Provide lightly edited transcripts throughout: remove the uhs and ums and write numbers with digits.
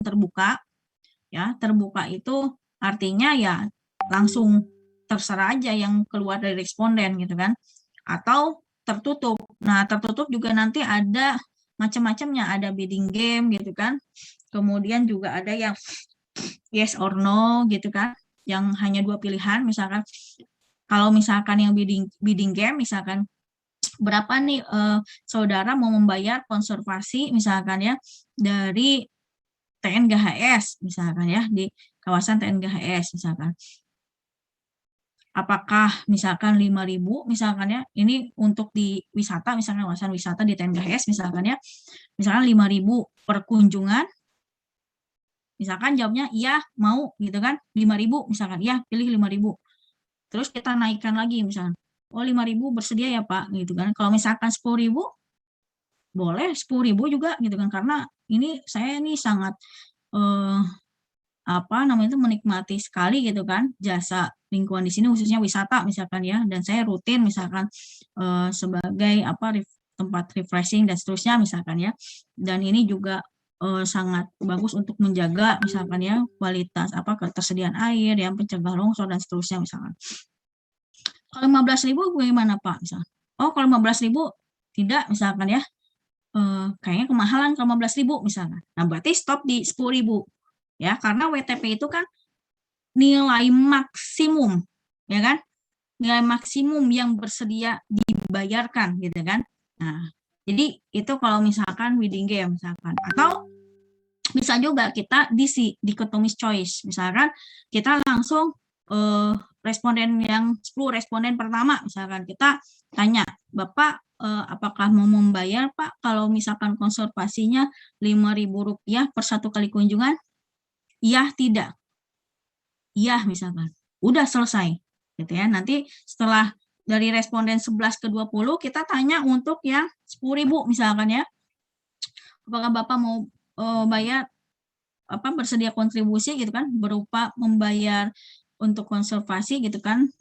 terbuka, ya. Terbuka itu artinya ya langsung terserah aja yang keluar dari responden gitu kan. Atau tertutup. Nah, tertutup juga nanti ada macam-macamnya, ada bidding game gitu kan. Kemudian juga ada yang yes or no gitu kan, yang hanya 2 pilihan. Misalkan kalau misalkan yang bidding game, misalkan berapa nih saudara mau membayar konservasi misalkan ya dari TNGHS misalkan ya, di kawasan TNGHS misalkan. Apakah misalkan 5.000 misalkan ya, ini untuk di wisata misalkan kawasan wisata di TNGHS misalkan ya, misalkan 5.000 per kunjungan, misalkan jawabnya iya mau gitu kan, 5.000 misalkan, iya pilih 5.000. Terus kita naikkan lagi misalkan, oh 5.000 bersedia ya Pak gitu kan. Kalau misalkan 10.000 boleh 10.000 juga gitu kan, karena ini saya ini sangat menikmati sekali gitu kan jasa lingkungan di sini, khususnya wisata misalkan ya, dan saya rutin misalkan sebagai tempat refreshing dan seterusnya misalkan ya, dan ini juga sangat bagus untuk menjaga misalkan ya kualitas ketersediaan air, yang pencegah longsor dan seterusnya misalkan. Kalau 15.000 bagaimana Pak misalkan? Oh kalau 15.000 tidak misalkan ya, kayaknya kemahalan kalau 15.000 misalkan. Nah berarti stop di 10.000 ya, karena WTP itu kan nilai maksimum, ya kan? Nilai maksimum yang bersedia dibayarkan, gitu kan? Nah, jadi itu kalau misalkan bidding game, misalkan. Atau bisa juga kita dichotomous choice, misalkan kita langsung responden yang 10 responden pertama, misalkan kita tanya, Bapak apakah mau membayar Pak kalau misalkan konservasinya Rp5.000 per 1 kali kunjungan? Iya, tidak. Iya, misalkan. Udah selesai. Gitu ya. Nanti setelah dari responden 11 ke 20, kita tanya untuk yang 10.000 misalkan ya. Apakah Bapak mau bayar bersedia kontribusi gitu kan, berupa membayar untuk konservasi gitu kan,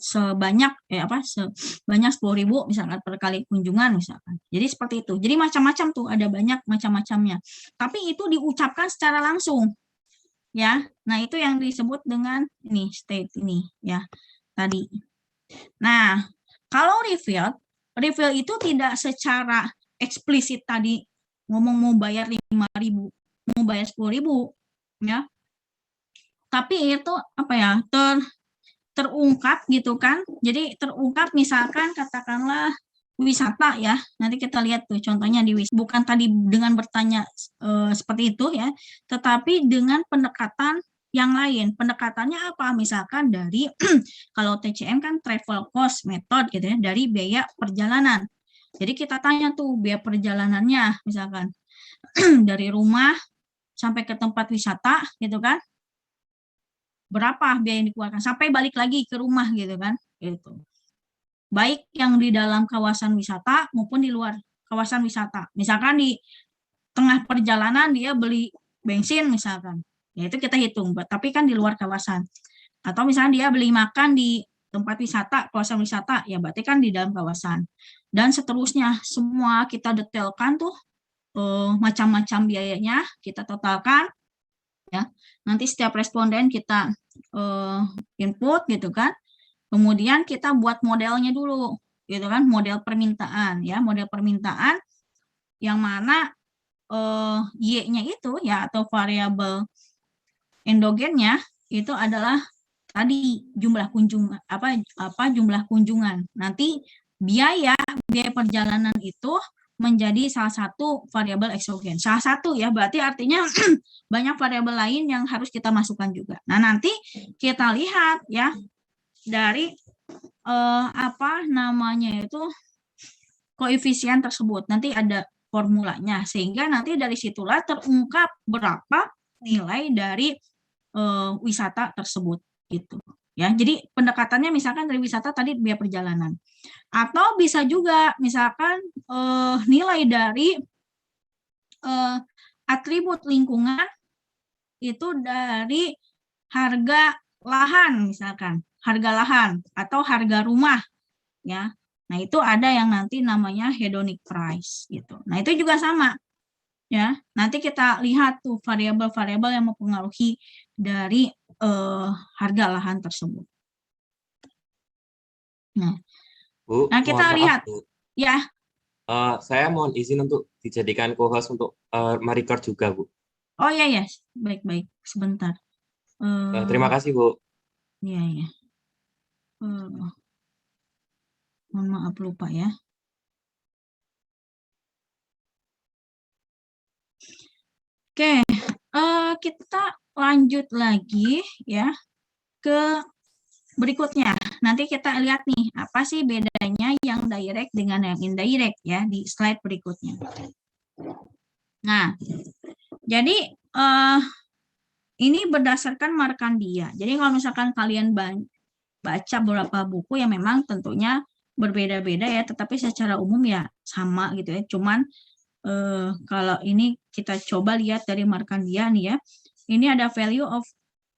sebanyak 10.000 misalkan per kali kunjungan misalkan. Jadi seperti itu. Jadi macam-macam tuh, ada banyak macam-macamnya. Tapi itu diucapkan secara langsung. Ya, nah itu yang disebut dengan ini state ini ya tadi. Nah, kalau reveal itu tidak secara eksplisit tadi ngomong mau bayar 5.000, mau bayar 10.000 ya. Tapi itu terungkap gitu kan. Jadi terungkap misalkan katakanlah wisata ya. Nanti kita lihat tuh contohnya di wisata. Bukan tadi dengan bertanya seperti itu ya, tetapi dengan pendekatan yang lain. Pendekatannya apa? Misalkan dari kalau TCM kan travel cost method gitu ya, dari biaya perjalanan. Jadi kita tanya tuh biaya perjalanannya misalkan dari rumah sampai ke tempat wisata gitu kan, berapa biaya yang dikeluarkan sampai balik lagi ke rumah gitu kan, gitu. Baik yang di dalam kawasan wisata maupun di luar kawasan wisata. Misalkan di tengah perjalanan dia beli bensin misalkan, ya itu kita hitung, tapi kan di luar kawasan. Atau misalnya dia beli makan di tempat wisata, kawasan wisata, ya berarti kan di dalam kawasan. Dan seterusnya, semua kita detailkan tuh macam-macam biayanya, kita totalkan, ya. Nanti setiap responden kita input gitu kan. Kemudian kita buat modelnya dulu, gitu kan, model permintaan ya, model permintaan yang mana Y-nya itu ya atau variabel endogennya itu adalah tadi jumlah jumlah kunjungan. Nanti biaya perjalanan itu menjadi salah satu variabel eksogen. Salah satu ya, berarti artinya banyak variabel lain yang harus kita masukkan juga. Nah, nanti kita lihat ya dari koefisien tersebut. Nanti ada formulanya, sehingga nanti dari situlah terungkap berapa nilai dari wisata tersebut gitu. Ya, jadi pendekatannya misalkan dari wisata tadi biaya perjalanan. Atau bisa juga misalkan nilai dari atribut lingkungan itu dari harga lahan misalkan, harga lahan atau harga rumah ya. Nah, itu ada yang nanti namanya hedonic price gitu. Nah, itu juga sama. Ya, nanti kita lihat tuh variabel-variabel yang mempengaruhi dari harga lahan tersebut. Nah, Bu, mohon kita maaf, lihat Bu. ya. Saya mohon izin untuk dijadikan co-host untuk merecord juga, Bu. Oh ya ya, baik-baik. Sebentar. Terima kasih, Bu. Ya ya. Mohon maaf lupa ya. Oke, kita lanjut lagi ya ke berikutnya. Nanti kita lihat nih, apa sih bedanya yang direct dengan yang indirect ya di slide berikutnya. Nah, jadi ini berdasarkan Markandia. Jadi kalau misalkan kalian baca beberapa buku yang memang tentunya berbeda-beda ya, tetapi secara umum ya sama gitu ya. Cuman kalau ini kita coba lihat dari Markandia nih ya. Ini ada value of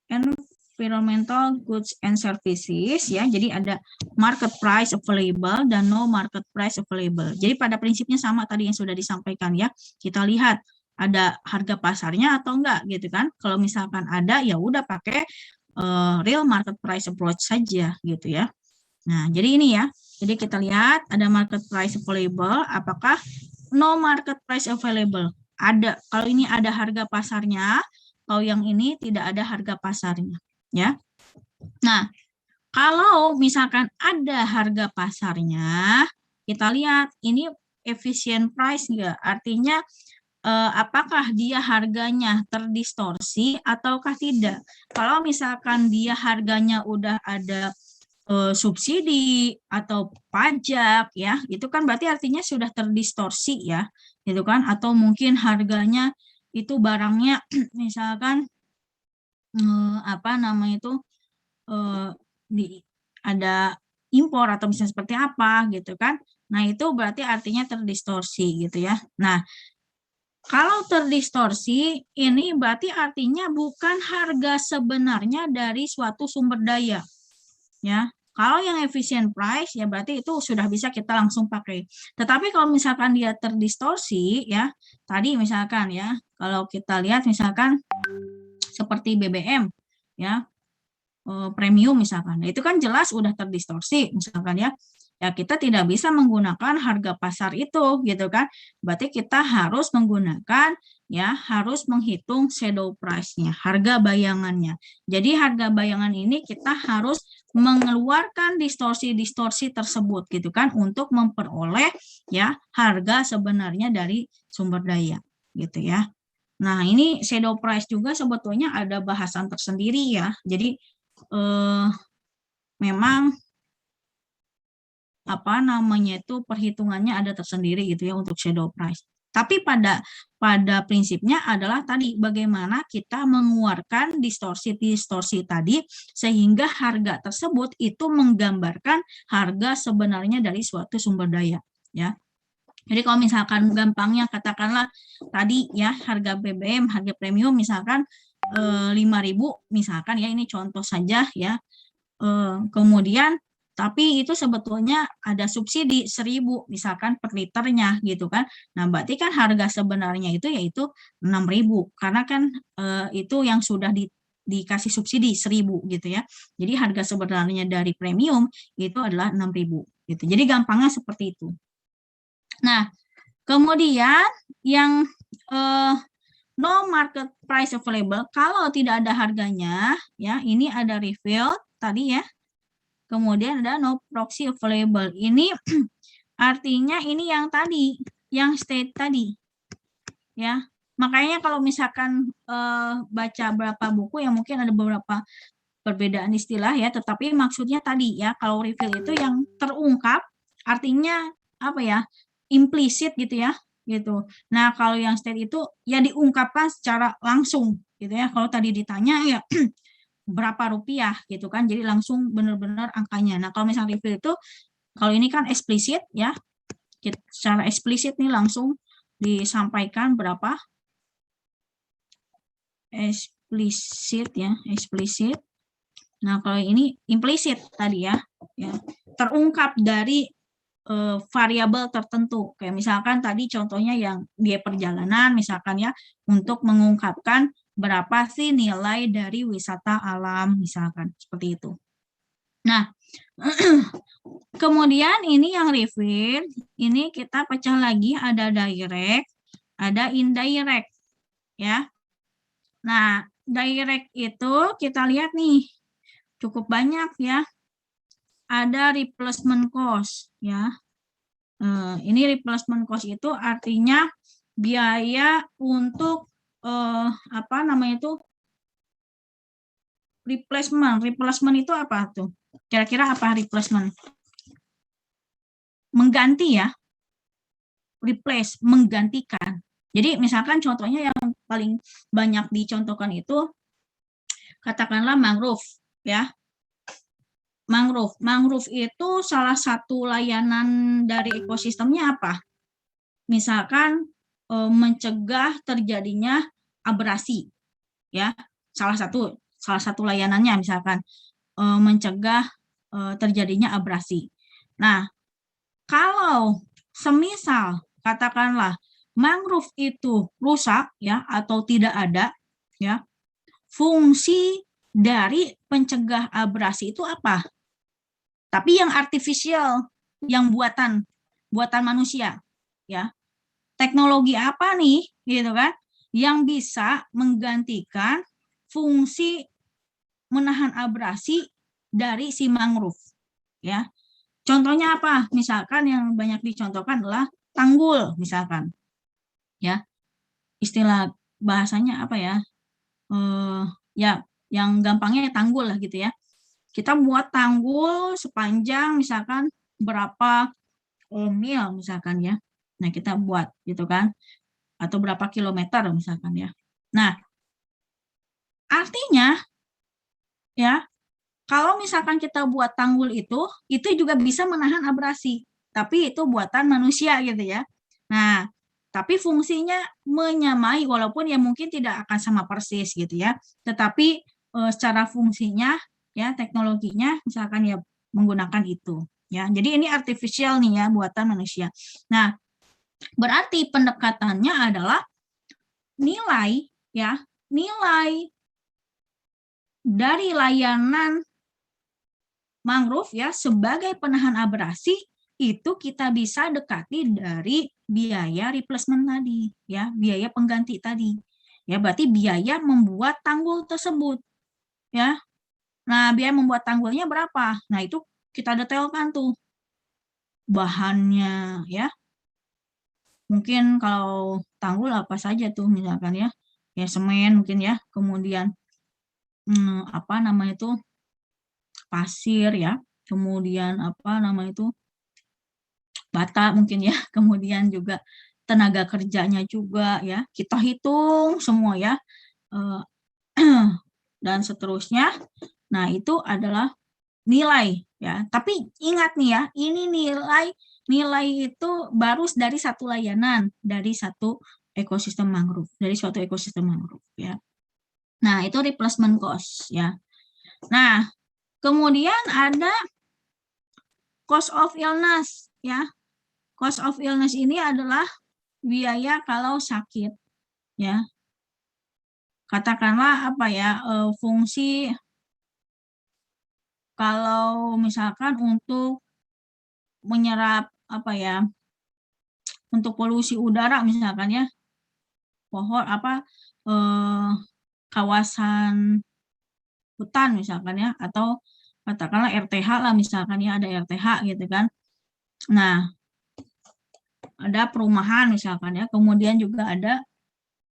environmental goods and services ya. Jadi ada market price available dan no market price available. Jadi pada prinsipnya sama tadi yang sudah disampaikan ya. Kita lihat ada harga pasarnya atau enggak gitu kan. Kalau misalkan ada ya udah pakai real market price approach saja gitu ya. Nah, jadi ini ya. Jadi kita lihat ada market price available, apakah no market price available? Ada. Kalau ini ada harga pasarnya, kalau yang ini tidak ada harga pasarnya, ya. Nah, kalau misalkan ada harga pasarnya, kita lihat ini efficient price enggak? Artinya apakah dia harganya terdistorsi ataukah tidak? Kalau misalkan dia harganya udah ada subsidi atau pajak ya, itu kan berarti artinya sudah terdistorsi ya, gitu kan? Atau mungkin harganya itu barangnya misalkan apa namanya itu ada impor atau misalnya seperti apa gitu kan? Nah itu berarti artinya terdistorsi gitu ya. Nah kalau terdistorsi ini berarti artinya bukan harga sebenarnya dari suatu sumber daya ya. Kalau yang efficient price ya berarti itu sudah bisa kita langsung pakai. Tetapi kalau misalkan dia terdistorsi ya, tadi misalkan ya, kalau kita lihat misalkan seperti BBM ya, premium misalkan. Nah, itu kan jelas udah terdistorsi misalkan ya. Ya kita tidak bisa menggunakan harga pasar itu gitu kan. Berarti kita harus menggunakan ya harus menghitung shadow price-nya, harga bayangannya. Jadi harga bayangan ini kita harus mengeluarkan distorsi-distorsi tersebut gitu kan untuk memperoleh ya harga sebenarnya dari sumber daya gitu ya. Nah, ini shadow price juga sebetulnya ada bahasan tersendiri ya. Jadi memang apa namanya itu perhitungannya ada tersendiri gitu ya untuk shadow price. Tapi pada prinsipnya adalah tadi bagaimana kita mengeluarkan distorsi-distorsi tadi sehingga harga tersebut itu menggambarkan harga sebenarnya dari suatu sumber daya ya. Jadi kalau misalkan gampangnya katakanlah tadi ya harga BBM, harga premium misalkan 5.000 misalkan ya ini contoh saja ya. Kemudian tapi itu sebetulnya ada subsidi 1.000 misalkan per liternya gitu kan. Nah, berarti kan harga sebenarnya itu yaitu 6.000 karena kan itu yang sudah dikasih subsidi 1.000 gitu ya. Jadi harga sebenarnya dari premium itu adalah 6.000 gitu. Jadi gampangnya seperti itu. Nah, kemudian yang no market price available kalau tidak ada harganya ya, ini ada refill tadi ya. Kemudian ada no proxy available. Ini artinya ini yang tadi, yang state tadi. Ya. Makanya kalau misalkan baca berapa buku yang mungkin ada beberapa perbedaan istilah ya, tetapi maksudnya tadi ya, kalau refill itu yang terungkap artinya apa ya? Implisit gitu ya, gitu. Nah, kalau yang state itu ya diungkapkan secara langsung gitu ya. Kalau tadi ditanya ya berapa rupiah gitu kan, jadi langsung benar-benar angkanya. Nah, kalau misalnya refill itu, kalau ini kan eksplisit ya, secara eksplisit nih langsung disampaikan berapa, eksplisit ya, eksplisit. Nah, kalau ini implisit tadi ya, terungkap dari variabel tertentu. Kayak misalkan tadi contohnya yang biaya perjalanan misalkan ya, untuk mengungkapkan berapa sih nilai dari wisata alam misalkan seperti itu. Nah, kemudian ini yang refill, ini kita pecah lagi, ada direct, ada indirect ya. Nah, direct itu kita lihat nih cukup banyak ya. Ada replacement cost ya. Ini replacement cost itu artinya biaya untuk apa namanya itu replacement. Replacement itu apa tuh? Kira-kira apa replacement? Mengganti ya. Replace, menggantikan. Jadi misalkan contohnya yang paling banyak dicontohkan itu katakanlah mangrove ya. Mangrove itu salah satu layanan dari ekosistemnya apa? Misalkan mencegah terjadinya abrasi ya. Salah satu layanannya misalkan mencegah terjadinya abrasi. Nah, kalau semisal katakanlah mangrove itu rusak ya atau tidak ada ya, fungsi dari pencegah abrasi itu apa? Tapi yang artificial, yang buatan manusia ya. Teknologi apa nih gitu kan yang bisa menggantikan fungsi menahan abrasi dari si mangrove ya. Contohnya apa? Misalkan yang banyak dicontohkan adalah tanggul misalkan ya. Istilah bahasanya apa ya? Ya yang gampangnya tanggul lah gitu ya. Kita buat tanggul sepanjang misalkan berapa mil misalkan ya. Nah, kita buat gitu kan. Atau berapa kilometer misalkan ya. Nah, artinya ya, kalau misalkan kita buat tanggul itu juga bisa menahan abrasi. Tapi itu buatan manusia gitu ya. Nah, tapi fungsinya menyamai walaupun ya mungkin tidak akan sama persis gitu ya. Tetapi secara fungsinya ya teknologinya misalkan ya menggunakan itu ya. Jadi ini artificial nih ya buatan manusia. Nah, berarti pendekatannya adalah nilai ya, nilai dari layanan mangrove ya sebagai penahan abrasi itu kita bisa dekati dari biaya replacement tadi ya, biaya pengganti tadi. Ya, berarti biaya membuat tanggul tersebut ya. Nah, biaya membuat tanggulnya berapa? Nah, itu kita detailkan tuh bahannya ya. Mungkin kalau tanggul apa saja tuh misalkan ya. Ya semen mungkin ya. Kemudian apa namanya itu pasir ya. Kemudian apa namanya itu bata mungkin ya. Kemudian juga tenaga kerjanya juga ya. Kita hitung semua ya. Dan seterusnya. Nah, itu adalah nilai ya. Tapi ingat nih ya, ini nilai itu baru dari satu layanan, dari satu ekosistem mangrove, dari suatu ekosistem mangrove ya. Nah, itu replacement cost ya. Nah, kemudian ada cost of illness ya. Cost of illness ini adalah biaya kalau sakit ya. Katakanlah apa ya, fungsi kalau misalkan untuk menyerap apa ya, untuk polusi udara misalkan ya, pohon apa kawasan hutan misalkan ya, atau katakanlah RTH lah misalkan ya, ada RTH gitu kan. Nah, ada perumahan misalkan ya, kemudian juga ada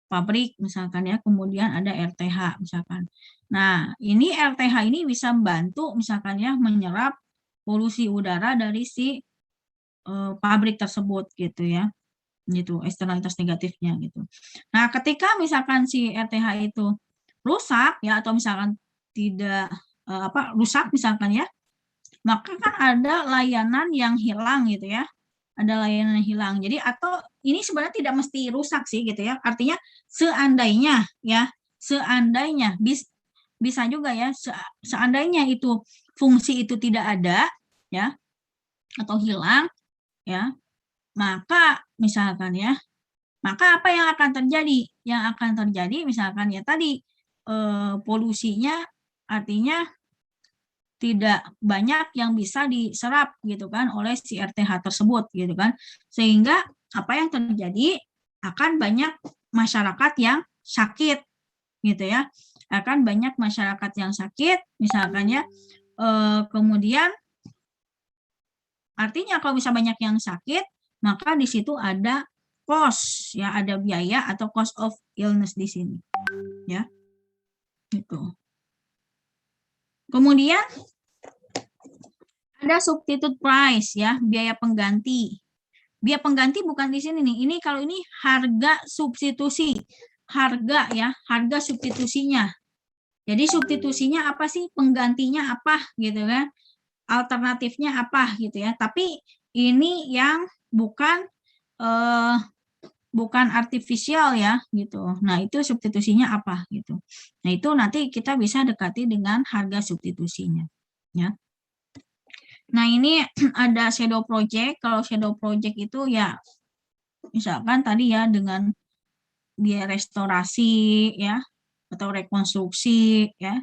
pabrik misalkan ya, kemudian ada RTH misalkan. Nah, ini RTH ini bisa membantu misalkan ya menyerap polusi udara dari si pabrik tersebut gitu ya. Gitu, eksternalitas negatifnya gitu. Nah, ketika misalkan si RTH itu rusak ya atau misalkan tidak rusak misalkan ya, maka kan ada layanan yang hilang gitu ya. Ada layanan yang hilang. Jadi atau ini sebenarnya tidak mesti rusak sih gitu ya. Artinya seandainya ya, seandainya bisa juga ya seandainya itu fungsi itu tidak ada ya atau hilang, ya, maka misalkan ya, maka apa yang akan terjadi? Yang akan terjadi misalkan ya tadi polusinya artinya tidak banyak yang bisa diserap gitu kan oleh si RTH tersebut gitu kan. Sehingga apa yang terjadi akan banyak masyarakat yang sakit gitu ya. Akan banyak masyarakat yang sakit misalkan ya. Kemudian artinya kalau bisa banyak yang sakit, maka di situ ada cost ya, ada biaya atau cost of illness di sini ya. Gitu. Kemudian ada substitute price ya, biaya pengganti. Biaya pengganti bukan di sini nih. Ini kalau ini harga substitusi. Harga ya, harga substitusinya. Jadi substitusinya apa sih? Penggantinya apa gitu kan? Alternatifnya apa gitu ya. Tapi ini yang bukan bukan artifisial ya gitu. Nah, itu substitusinya apa gitu. Nah, itu nanti kita bisa dekati dengan harga substitusinya ya. Nah, ini ada shadow project. Kalau shadow project itu ya misalkan tadi ya dengan biaya restorasi ya atau rekonstruksi ya.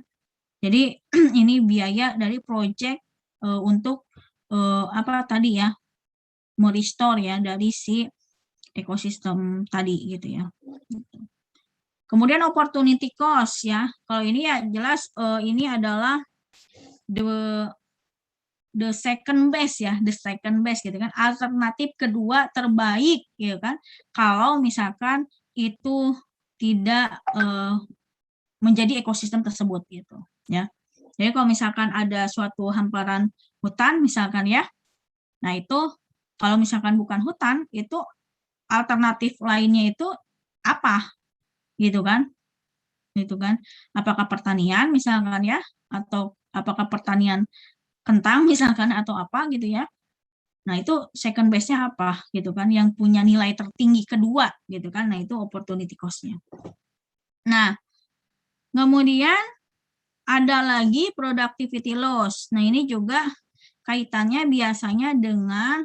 Jadi ini biaya dari project untuk apa tadi ya, merestore ya dari si ekosistem tadi gitu ya. Kemudian opportunity cost ya. Kalau ini ya jelas ini adalah the second best ya, the second best gitu kan, alternatif kedua terbaik gitu kan, kalau misalkan itu tidak menjadi ekosistem tersebut gitu ya. Jadi kalau misalkan ada suatu hamparan hutan misalkan ya, nah itu kalau misalkan bukan hutan, itu alternatif lainnya itu apa gitu kan, apakah pertanian misalkan ya, atau apakah pertanian kentang misalkan atau apa gitu ya. Nah, itu second base-nya apa gitu kan, yang punya nilai tertinggi kedua gitu kan. Nah, itu opportunity cost-nya. Nah, kemudian ada lagi productivity loss. Nah, ini juga kaitannya biasanya dengan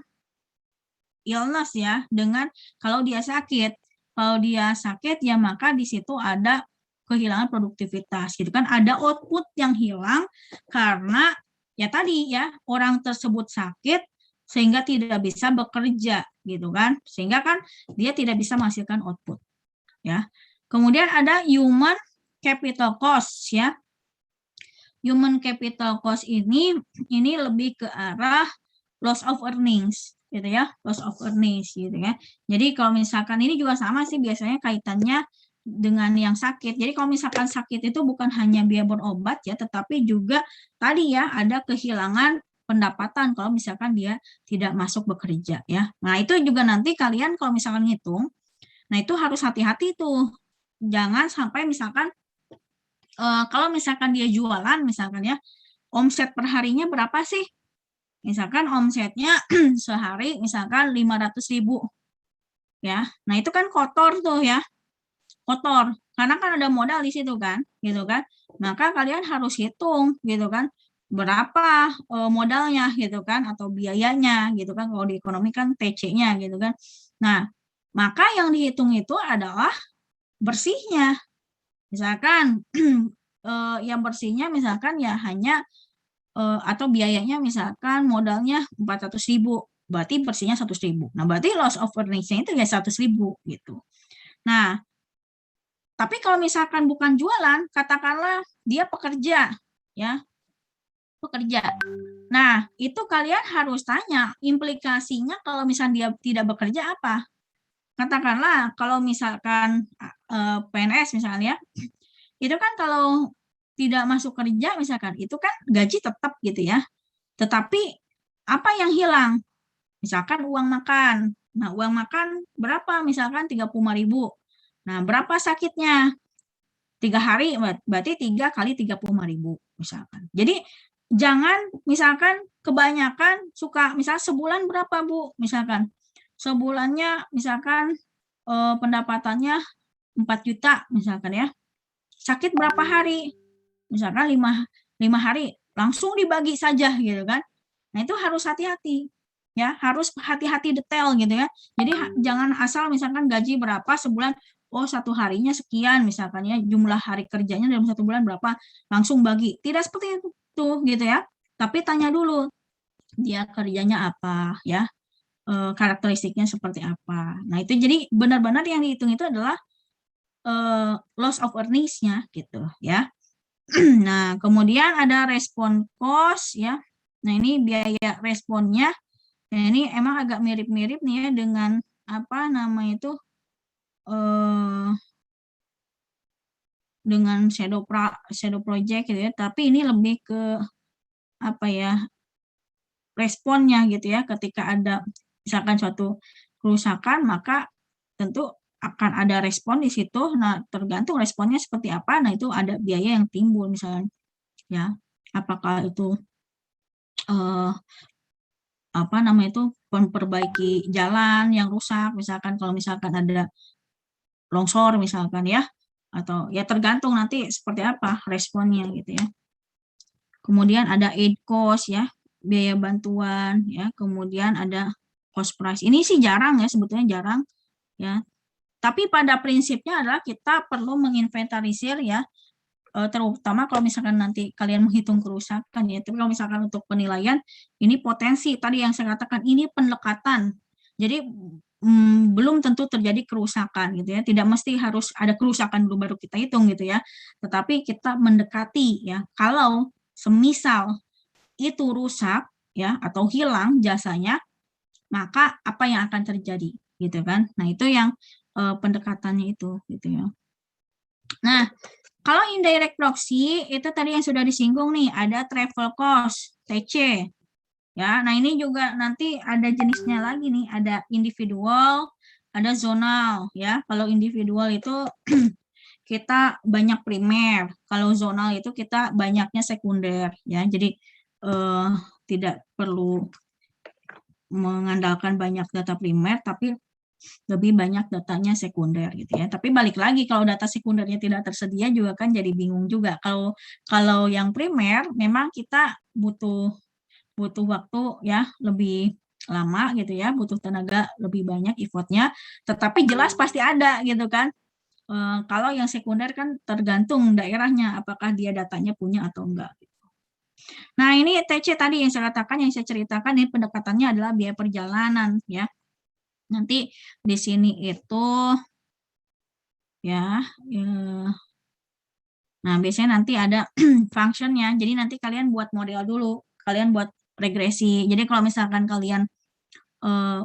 illness ya, dengan kalau dia sakit. Kalau dia sakit ya maka di situ ada kehilangan produktivitas gitu kan, ada output yang hilang karena ya tadi ya, orang tersebut sakit sehingga tidak bisa bekerja gitu kan, sehingga kan dia tidak bisa menghasilkan output ya. Kemudian ada human capital cost ya. Human capital cost ini lebih ke arah loss of earnings gitu ya, loss of earnings gitu ya. Jadi kalau misalkan ini juga sama sih biasanya kaitannya dengan yang sakit. Jadi kalau misalkan sakit itu bukan hanya biaya berobat ya, tetapi juga tadi ya ada kehilangan pendapatan kalau misalkan dia tidak masuk bekerja ya. Nah, itu juga nanti kalian kalau misalkan ngitung, nah itu harus hati-hati tuh. Jangan sampai misalkan kalau misalkan dia jualan misalkan ya, omset per harinya berapa sih? Misalkan omsetnya sehari misalkan 500.000 ya. Nah, itu kan kotor tuh ya. Kotor. Karena kan ada modal di situ kan, gitu kan. Maka kalian harus hitung gitu kan. Berapa modalnya gitu kan, atau biayanya gitu kan. Kalau di ekonomi kan TC-nya gitu kan. Nah, maka yang dihitung itu adalah bersihnya. Misalkan yang bersihnya misalkan ya hanya atau biayanya misalkan modalnya 400.000, berarti bersihnya 100.000. Nah, berarti loss of earnings-nya itu ya 100.000 gitu. Nah, tapi kalau misalkan bukan jualan, katakanlah dia pekerja, ya, pekerja. Nah, itu kalian harus tanya implikasinya kalau misalnya dia tidak bekerja apa. Katakanlah kalau misalkan PNS misalnya, itu kan kalau tidak masuk kerja misalkan, itu kan gaji tetap gitu ya. Tetapi apa yang hilang? Misalkan uang makan. Nah, uang makan berapa? Misalkan 35.000. Nah, berapa sakitnya? 3 hari, berarti 3 kali 35.000 misalkan. Jadi jangan misalkan kebanyakan suka, misal sebulan berapa Bu? Misalkan sebulannya misalkan pendapatannya 4 juta misalkan ya. Sakit berapa hari? Misalkan 5 hari, langsung dibagi saja gitu kan. Nah, itu harus hati-hati. ya harus hati-hati detail gitu ya. Jadi jangan asal misalkan gaji berapa sebulan, oh satu harinya sekian misalkan ya, jumlah hari kerjanya dalam satu bulan berapa, langsung bagi. Tidak seperti itu gitu ya. Tapi tanya dulu dia kerjanya apa ya, karakteristiknya seperti apa. Nah itu jadi benar-benar yang dihitung itu adalah loss of earnings-nya gitu ya. Nah kemudian ada respon cost ya. Nah ini biaya responnya. Nah ini emang agak mirip-mirip nih ya dengan apa namanya itu dengan shadow project gitu ya. Tapi ini lebih ke apa ya, responnya gitu ya. Ketika ada misalkan suatu kerusakan maka tentu akan ada respon di situ. Nah, tergantung responnya seperti apa. Nah, itu ada biaya yang timbul misalnya ya. Apakah itu apa namanya itu memperbaiki jalan yang rusak, misalkan kalau misalkan ada longsor misalkan ya, atau ya tergantung nanti seperti apa responnya gitu ya. Kemudian ada aid cost ya, biaya bantuan ya, kemudian ada cost price. Ini sih jarang ya, sebetulnya jarang ya. Tapi pada prinsipnya adalah kita perlu menginventarisir ya, terutama kalau misalkan nanti kalian menghitung kerusakan ya. Tapi kalau misalkan untuk penilaian, ini potensi tadi yang saya katakan, ini pendekatan. Jadi belum tentu terjadi kerusakan gitu ya. Tidak mesti harus ada kerusakan dulu baru kita hitung gitu ya. Tetapi kita mendekati ya. Kalau semisal itu rusak ya atau hilang jasanya, maka apa yang akan terjadi gitu kan. Nah, itu yang pendekatannya itu gitu ya. Nah, kalau indirect proxy itu tadi yang sudah disinggung nih, ada travel cost, TC. Ya, nah ini juga nanti ada jenisnya lagi nih, ada individual, ada zonal ya. Kalau individual itu kita banyak primer, kalau zonal itu kita banyaknya sekunder ya. Jadi tidak perlu mengandalkan banyak data primer, tapi lebih banyak datanya sekunder gitu ya. Tapi balik lagi kalau data sekundernya tidak tersedia juga kan jadi bingung juga. Kalau yang primer memang kita butuh waktu ya lebih lama gitu ya, butuh tenaga lebih banyak effortnya, tetapi jelas pasti ada gitu kan. Kalau yang sekunder kan tergantung daerahnya apakah dia datanya punya atau enggak. Nah ini TC tadi yang saya katakan, yang saya ceritakan ini pendekatannya adalah biaya perjalanan ya. Nanti di sini itu ya, nah biasanya nanti ada functionnya. Jadi nanti kalian buat model dulu, kalian buat regresi. Jadi kalau misalkan kalian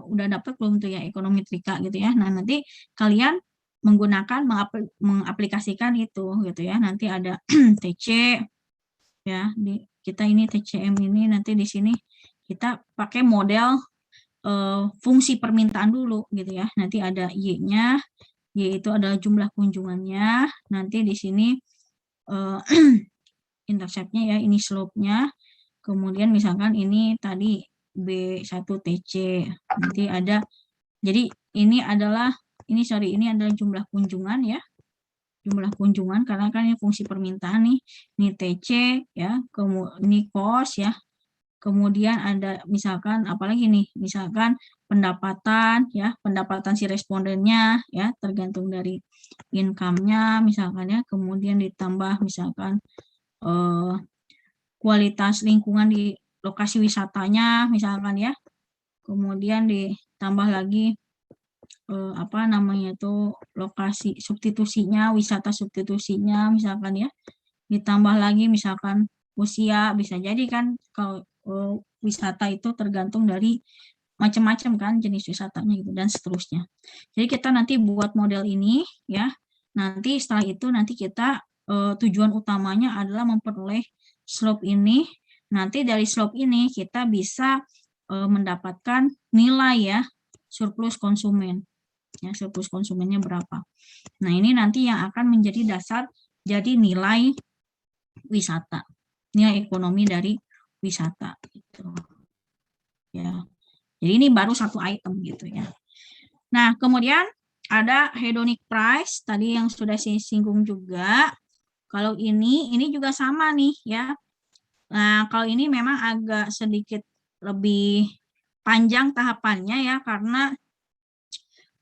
udah dapat belum tuh ya ekonometrika gitu ya. Nah nanti kalian menggunakan mengaplikasikan itu gitu ya. Nanti ada TC ya, di kita ini TCM ini nanti di sini kita pakai model fungsi permintaan dulu gitu ya. Nanti ada Y-nya, Y itu adalah jumlah kunjungannya. Nanti di sini intercept-nya ya, ini slope-nya. Kemudian misalkan ini tadi B1TC. Nanti ada, jadi ini adalah jumlah kunjungan ya. Jumlah kunjungan karena kan ini fungsi permintaan nih. Ini TC ya, kemudian ini cost ya. Kemudian ada misalkan apalagi nih, misalkan pendapatan ya, pendapatan si respondennya ya, tergantung dari income-nya misalkan ya, kemudian ditambah misalkan kualitas lingkungan di lokasi wisatanya misalkan ya, kemudian ditambah lagi apa namanya itu lokasi substitusinya, wisata substitusinya misalkan ya, ditambah lagi misalkan usia, bisa jadi kan kalau wisata itu tergantung dari macam-macam kan jenis wisatanya gitu dan seterusnya. Jadi kita nanti buat model ini ya. Nanti setelah itu nanti kita tujuan utamanya adalah memperoleh slope ini. Nanti dari slope ini kita bisa mendapatkan nilai ya surplus konsumen. Ya, surplus konsumennya berapa. Nah, ini nanti yang akan menjadi dasar jadi nilai wisata. Nilai ekonomi dari wisata gitu. Ya. Jadi ini baru satu item gitu ya. Nah, kemudian ada hedonic price tadi yang sudah saya singgung juga. Kalau ini juga sama nih ya. Nah, kalau ini memang agak sedikit lebih panjang tahapannya ya, karena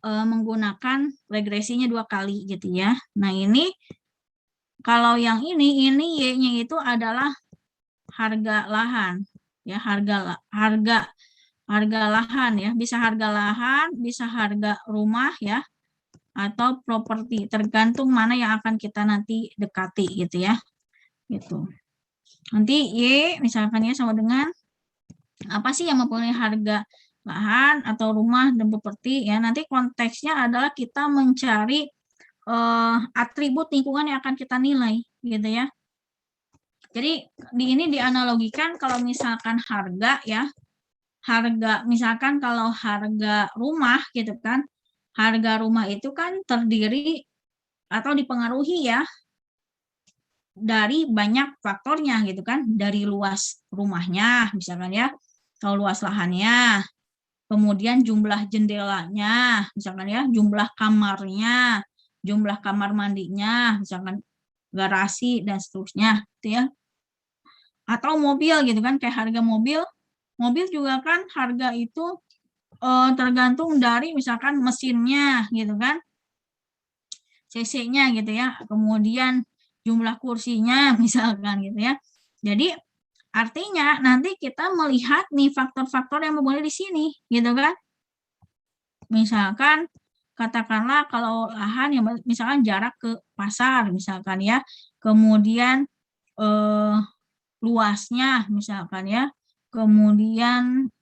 menggunakan regresinya 2 kali gitu ya. Nah ini kalau yang ini Y-nya itu adalah harga lahan ya, harga lahan ya, bisa harga lahan, bisa harga rumah ya, atau properti, tergantung mana yang akan kita nanti dekati gitu ya. Gitu. Nanti Y misalkan ya sama dengan apa sih yang mempunyai harga lahan atau rumah dan properti ya. Nanti konteksnya adalah kita mencari atribut lingkungan yang akan kita nilai gitu ya. Jadi di ini dianalogikan kalau misalkan harga ya, harga misalkan kalau harga rumah gitu kan, harga rumah itu kan terdiri atau dipengaruhi ya dari banyak faktornya gitu kan, dari luas rumahnya misalkan ya, atau luas lahannya, kemudian jumlah jendelanya misalkan ya, jumlah kamarnya, jumlah kamar mandinya misalkan, garasi dan seterusnya gitu ya. Atau mobil gitu kan, kayak harga mobil juga kan harga itu tergantung dari misalkan mesinnya gitu kan, cc-nya gitu ya, kemudian jumlah kursinya misalkan gitu ya. Jadi artinya nanti kita melihat nih faktor-faktor yang mempengaruhi di sini gitu kan. Misalkan katakanlah kalau lahan yang misalkan jarak ke pasar misalkan ya, kemudian luasnya misalkan ya, kemudian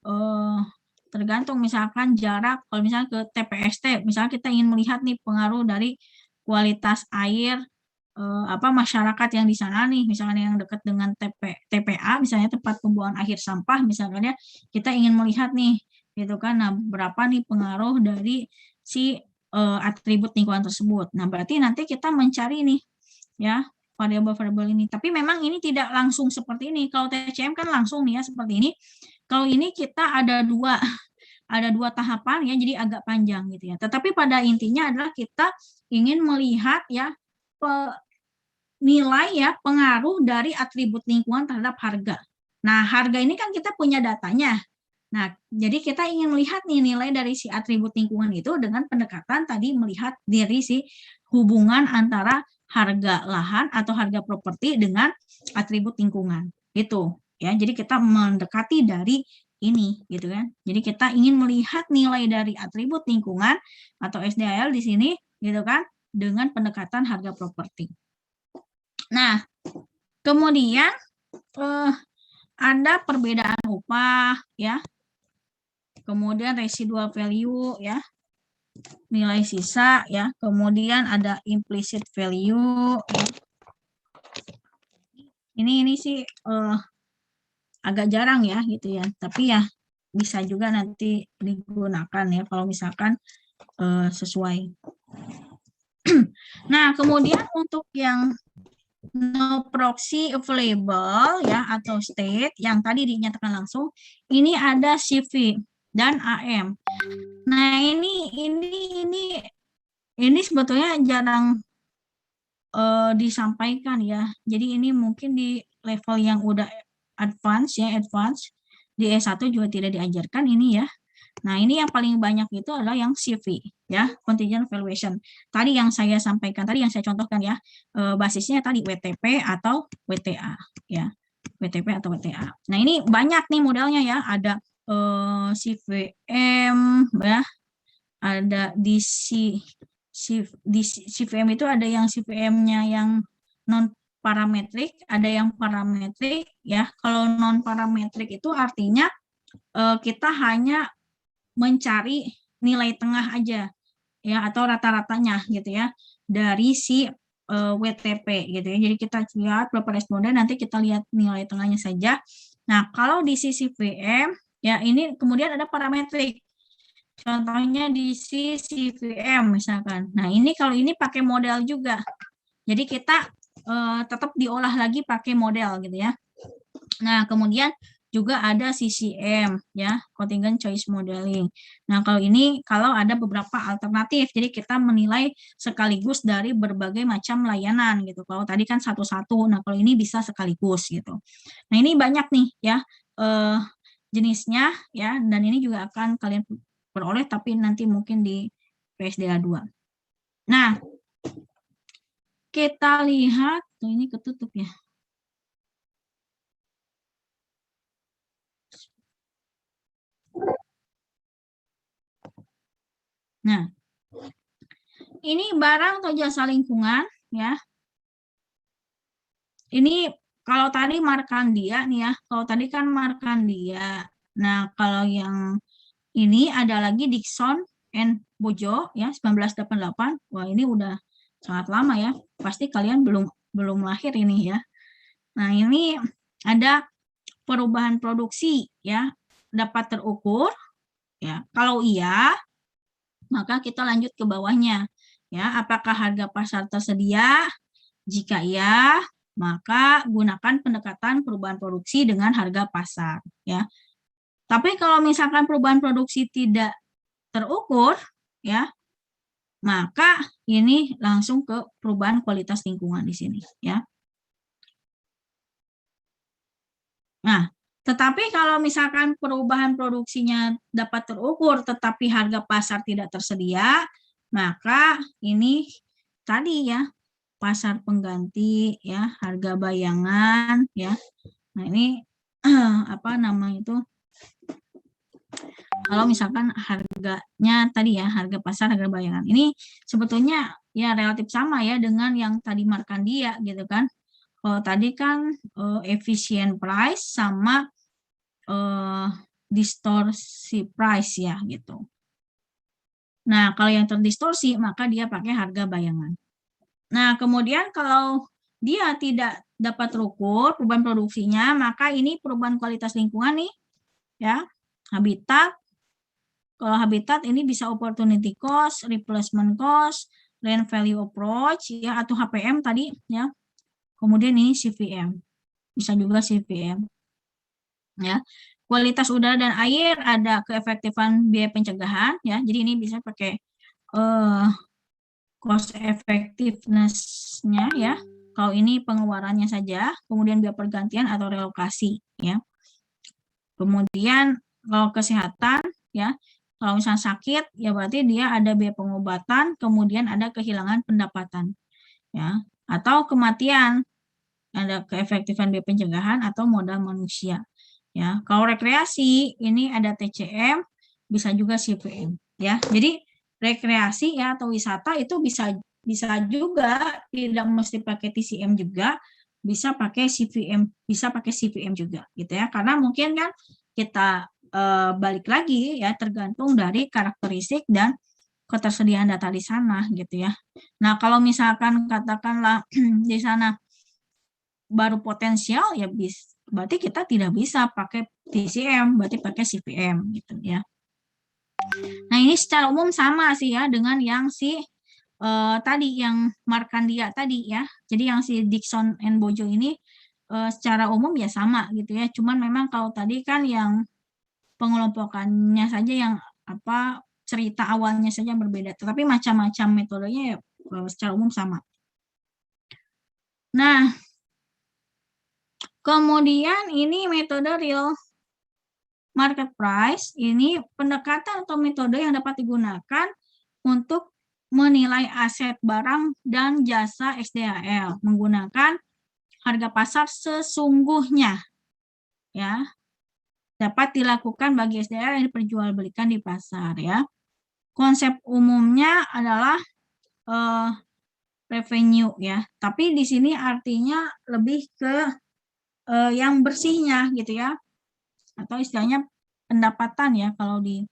tergantung misalkan jarak, kalau misalnya ke TPST, misalnya kita ingin melihat nih pengaruh dari kualitas air masyarakat yang di sana nih, misalnya yang dekat dengan TPA, misalnya tempat pembuangan akhir sampah, misalnya kita ingin melihat nih, gitu kan, nah berapa nih pengaruh dari si atribut lingkungan tersebut. Nah berarti nanti kita mencari nih, ya variabel-variabel ini. Tapi memang ini tidak langsung seperti ini. Kalau TCM kan langsung nih ya seperti ini. Kalau ini kita ada dua tahapan ya, jadi agak panjang gitu ya. Tetapi pada intinya adalah kita ingin melihat ya nilai ya pengaruh dari atribut lingkungan terhadap harga. Nah, harga ini kan kita punya datanya. Nah, jadi kita ingin melihat nih nilai dari si atribut lingkungan itu dengan pendekatan tadi melihat dari si hubungan antara harga lahan atau harga properti dengan atribut lingkungan. Gitu ya. Jadi kita mendekati dari ini gitu kan. Jadi kita ingin melihat nilai dari atribut lingkungan atau SDAL di sini gitu kan dengan pendekatan harga properti. Nah, kemudian ada perbedaan upah ya. Kemudian residual value ya, nilai sisa ya, kemudian ada implicit value ya. Ini sih agak jarang ya gitu ya, tapi ya bisa juga nanti digunakan ya kalau misalkan sesuai. Nah, kemudian untuk yang no proxy available ya atau state yang tadi dinyatakan langsung, ini ada CV dan AM. Nah, ini sebetulnya jarang disampaikan ya. Jadi ini mungkin di level yang udah advance ya, di S1 juga tidak diajarkan ini ya. Nah, ini yang paling banyak itu adalah yang CV ya, contingent valuation. Tadi yang saya sampaikan, tadi yang saya contohkan ya, basisnya tadi WTP atau WTA ya. WTP atau WTA. Nah, ini banyak nih modelnya ya, ada CVM ya, ada di CVM itu ada yang CVM-nya yang non parametrik, ada yang parametrik ya. Kalau non parametrik itu artinya kita hanya mencari nilai tengah aja ya, atau rata-ratanya gitu ya dari si WTP gitu ya. Jadi kita lihat berapa responden, nanti kita lihat nilai tengahnya saja. Nah, kalau di sisi VM ya ini kemudian ada parametrik. Contohnya di CVM misalkan. Nah, ini kalau ini pakai model juga. Jadi kita tetap diolah lagi pakai model gitu ya. Nah, kemudian juga ada CCM ya, contingent choice modeling. Nah, kalau ini kalau ada beberapa alternatif. Jadi kita menilai sekaligus dari berbagai macam layanan gitu. Kalau tadi kan satu-satu. Nah, kalau ini bisa sekaligus gitu. Nah, ini banyak nih ya jenisnya ya, dan ini juga akan kalian peroleh tapi nanti mungkin di PSDA 2. Nah, kita lihat, ini ketutup ya. Nah, ini barang atau jasa lingkungan ya. Ini kalau tadi Markandia nih ya, kalau tadi kan Markandia. Nah, kalau yang ini ada lagi Dickson and Bojo ya, 1988. Wah, ini udah sangat lama ya. Pasti kalian belum lahir ini ya. Nah, ini ada perubahan produksi ya, dapat terukur ya. Kalau iya, maka kita lanjut ke bawahnya ya. Apakah harga pasar tersedia? Jika iya, maka gunakan pendekatan perubahan produksi dengan harga pasar ya. Tapi kalau misalkan perubahan produksi tidak terukur ya, maka ini langsung ke perubahan kualitas lingkungan di sini ya. Nah, tetapi kalau misalkan perubahan produksinya dapat terukur tetapi harga pasar tidak tersedia, maka ini tadi ya, pasar pengganti ya, harga bayangan ya. Nah, ini apa nama itu? Kalau misalkan harganya tadi ya, harga pasar, harga bayangan. Ini sebetulnya ya relatif sama ya dengan yang tadi Markandia gitu kan. Kalau tadi kan efficient price sama distorsi price ya gitu. Nah, kalau yang terdistorsi maka dia pakai harga bayangan. Nah, kemudian kalau dia tidak dapat terukur perubahan produksinya, maka ini perubahan kualitas lingkungan nih ya. Habitat. Kalau habitat ini bisa opportunity cost, replacement cost, land value approach ya, atau HPM tadi ya. Kemudian ini CVM. Bisa juga CVM. Ya. Kualitas udara dan air, ada keefektifan biaya pencegahan ya. Jadi ini bisa pakai cost effectiveness-nya ya. Kalau ini pengeluarannya saja, kemudian biaya pergantian atau relokasi ya. Kemudian kalau kesehatan ya, kalau misalnya sakit ya berarti dia ada biaya pengobatan, kemudian ada kehilangan pendapatan ya, atau kematian, ada keefektifan biaya pencegahan atau modal manusia ya. Kalau rekreasi ini ada TCM, bisa juga CVM ya. Jadi rekreasi ya atau wisata itu bisa juga tidak mesti pakai TCM juga, bisa pakai CVM, bisa pakai CVM juga gitu ya. Karena mungkin kan kita balik lagi ya, tergantung dari karakteristik dan ketersediaan data di sana gitu ya. Nah, kalau misalkan katakanlah di sana baru potensial ya berarti kita tidak bisa pakai TCM, berarti pakai CVM gitu ya. Nah, ini secara umum sama sih ya dengan yang tadi yang Markandia tadi ya. Jadi yang si Dickson and Bojo ini secara umum ya sama gitu ya. Cuman memang kalau tadi kan yang pengelompokannya saja yang apa, cerita awalnya saja berbeda, tetapi macam-macam metodenya ya secara umum sama. Nah, kemudian ini metode real market price, ini pendekatan atau metode yang dapat digunakan untuk menilai aset barang dan jasa SDHL menggunakan harga pasar sesungguhnya ya, dapat dilakukan bagi SDHL yang diperjualbelikan di pasar ya. Konsep umumnya adalah revenue ya, tapi di sini artinya lebih ke yang bersihnya gitu ya, atau istilahnya pendapatan ya kalau di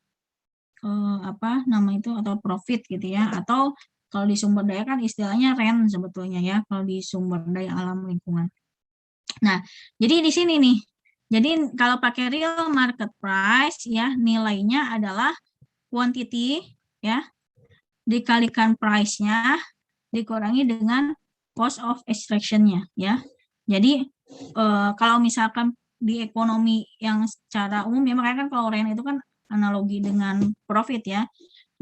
apa nama itu, atau profit gitu ya, atau kalau di sumber daya kan istilahnya rent sebetulnya ya kalau di sumber daya alam lingkungan. Nah, jadi di sini nih, jadi kalau pakai real market price ya, nilainya adalah quantity ya dikalikan price-nya dikurangi dengan cost of extraction-nya ya. Jadi kalau misalkan di ekonomi yang secara umum ya, makanya kan kalau rent itu kan analogi dengan profit ya.